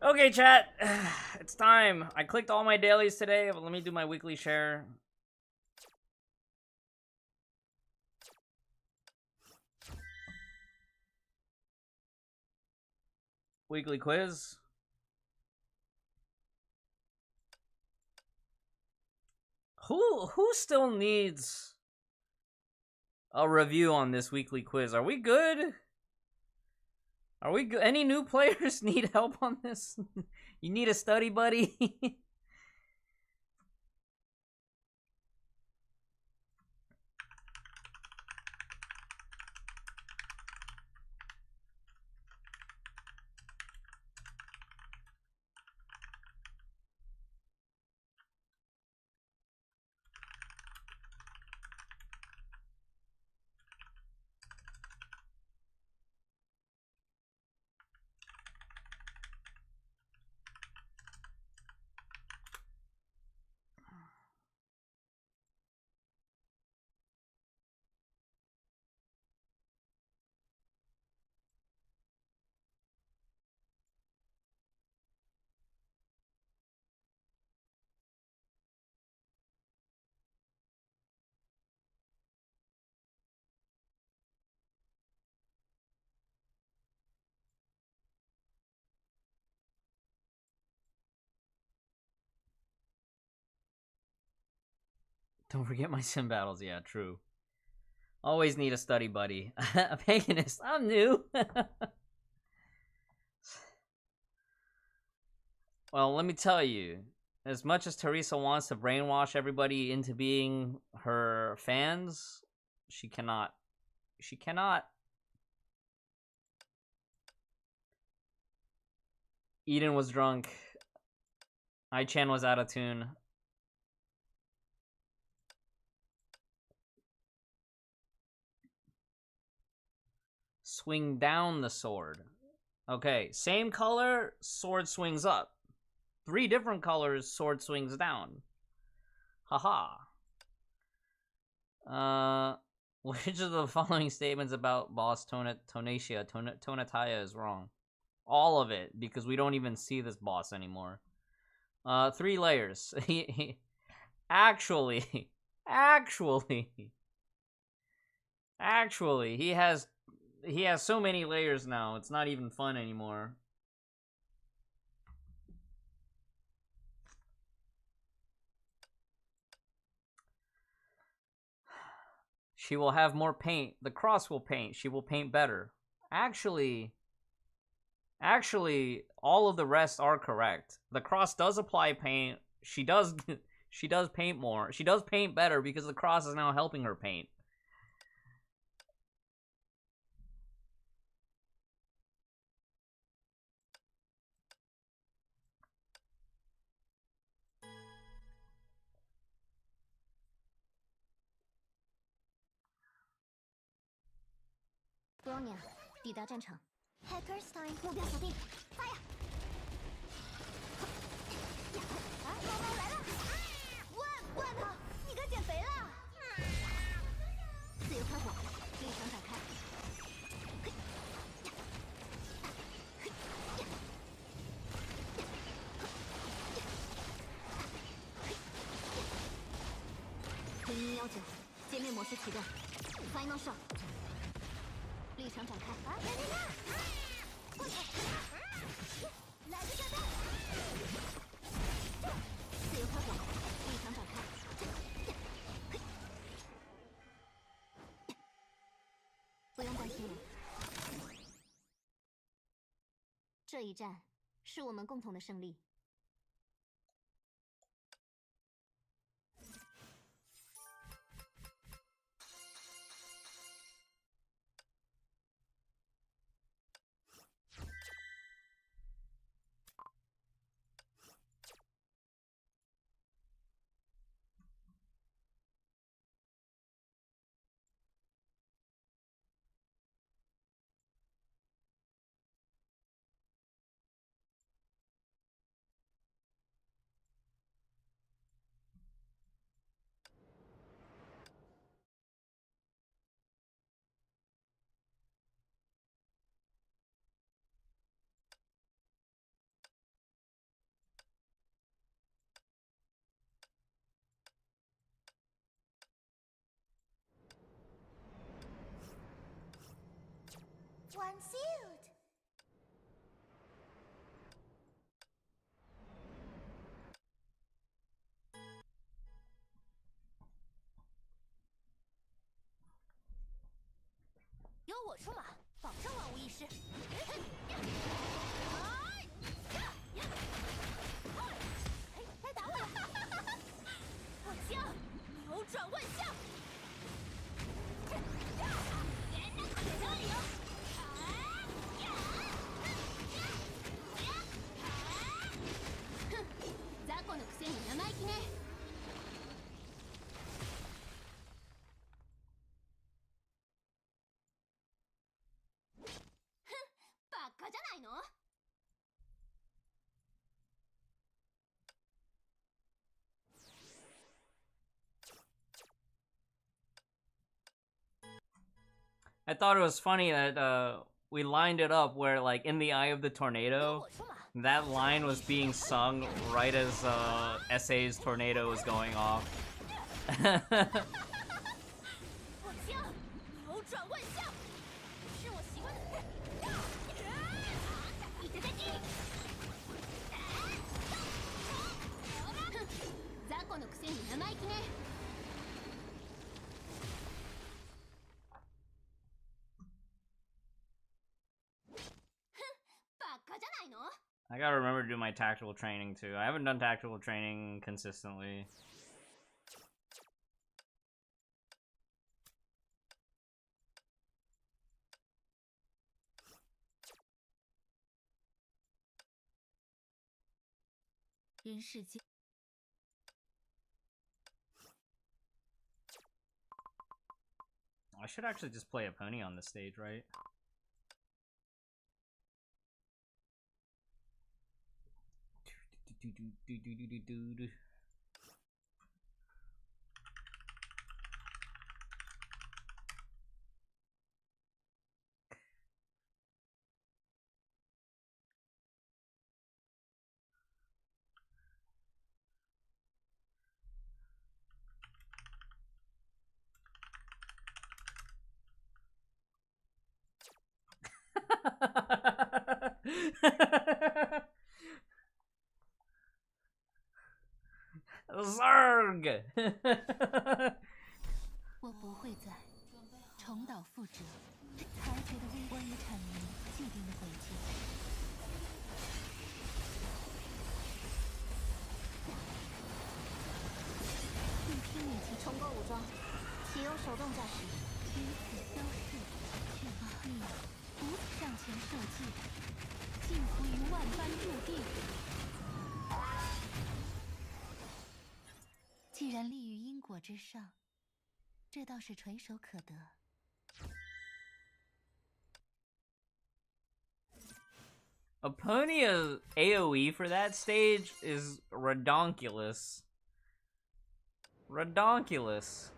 Okay, chat. It's time. I clicked all my dailies today, but let me do my weekly share. Weekly quiz. Who still needs a review on this weekly quiz? Are we good? Are we good? Any new players need help on this? You need a study buddy? Don't forget my sim battles. Yeah, true. Always need a study buddy. A paganist. I'm new. Well, let me tell you. As much as Teresa wants to brainwash everybody into being her fans, she cannot. She cannot. Eden was drunk. I-chan was out of tune. Swing down the sword. Okay, same color, sword swings up. 3 different colors, sword swings down. Haha. Which of the following statements about boss Tonataya is wrong? All of it, because we don't even see this boss anymore. 3 layers. Actually, he has so many layers now, it's not even fun anymore. She will have more paint. The cross will paint. She will paint better. Actually, all of the rest are correct. The cross does apply paint. She does paint more. She does paint better because the cross is now helping her paint. Bronya 抵达战场 Hackers time 目标锁定 Fire 来了问他你该减肥了自由开火立场展开0119界面模式启动 Final shot 立场展开！来个炸弹！自由开火，立场展开。不用担心了，这一战是我们共同的胜利。One sealed. 由我出马，保证万无一失。打我！我枪，扭转万象。雑魚のくせに生意気ね。バカじゃないのI thought it was funny that we lined it up where, like, in the eye of the tornado, that line was being sung right as SA's tornado was going off. I gotta remember to do my tactical training too. I haven't done tactical training consistently. I should actually just play a pony on this stage, right? Zerg! 我不会再重蹈覆辙，才觉得我已阐明既定的轨迹。一批武器重构武装，启用手动驾驶，彼此消逝，却力不向前受计，近乎于万般注定。既然立于因果之上，这倒是垂手可得。A pony of AoE for that stage is redonkulous. Redonkulous.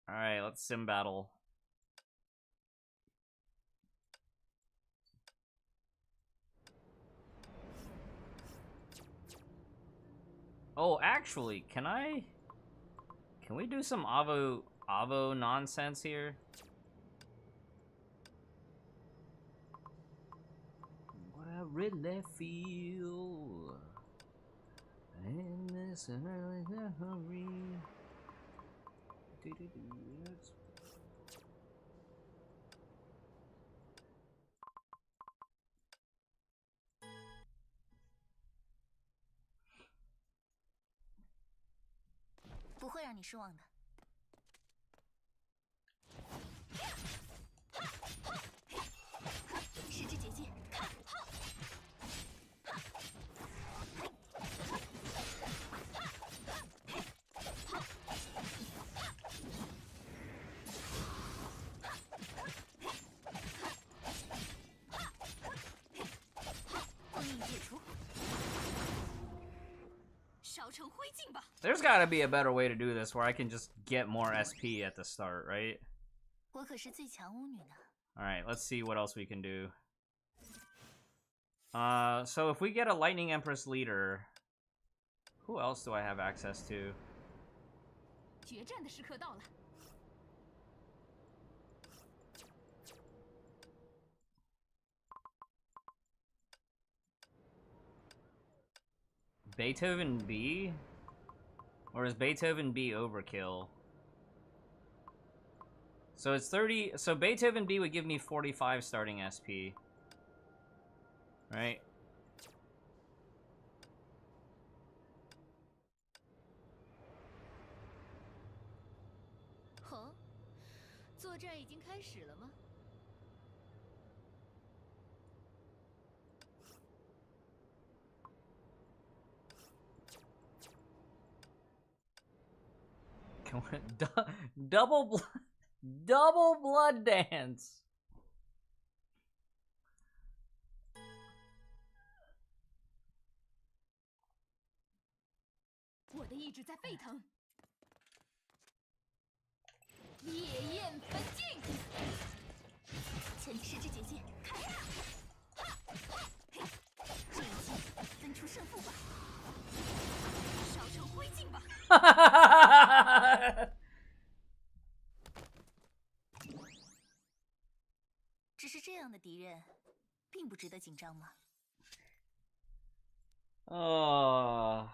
Alright, let's sim battle. Oh, actually, can we do some Avo nonsense here? What I really feel in this early hurry. Let's... 不会让你失望的。十之结界，看！封印解除。 There's gotta be a better way to do this where I can just get more SP at the start, right? 我可是最强巫女呢。 Alright, let's see what else we can do. So if we get a Lightning Empress leader, who else do I have access to? 决战的时刻到了。 Beethoven B? Or is Beethoven B overkill? So it's 30... So Beethoven B would give me 45 starting SP. Right?哦，作战已经开始了吗？ Double blood dance. 我的意志在沸腾，烈焰焚尽，前十之结界，开！这一击分出胜负吧，烧成灰烬吧！只是这样的敌人，并不值得紧张吗？哦。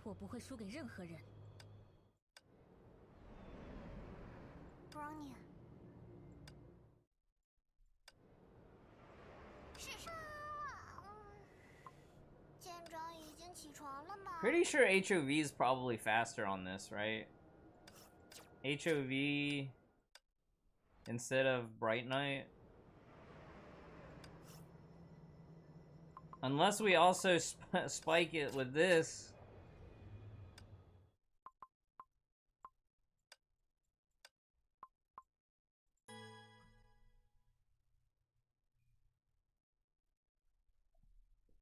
我不会输给任何人。Brownie。是什么？舰长已经起床了吗？ Pretty sure HOV is probably faster on this, right? HOV instead of Bright Knight. Unless we also spike it with this.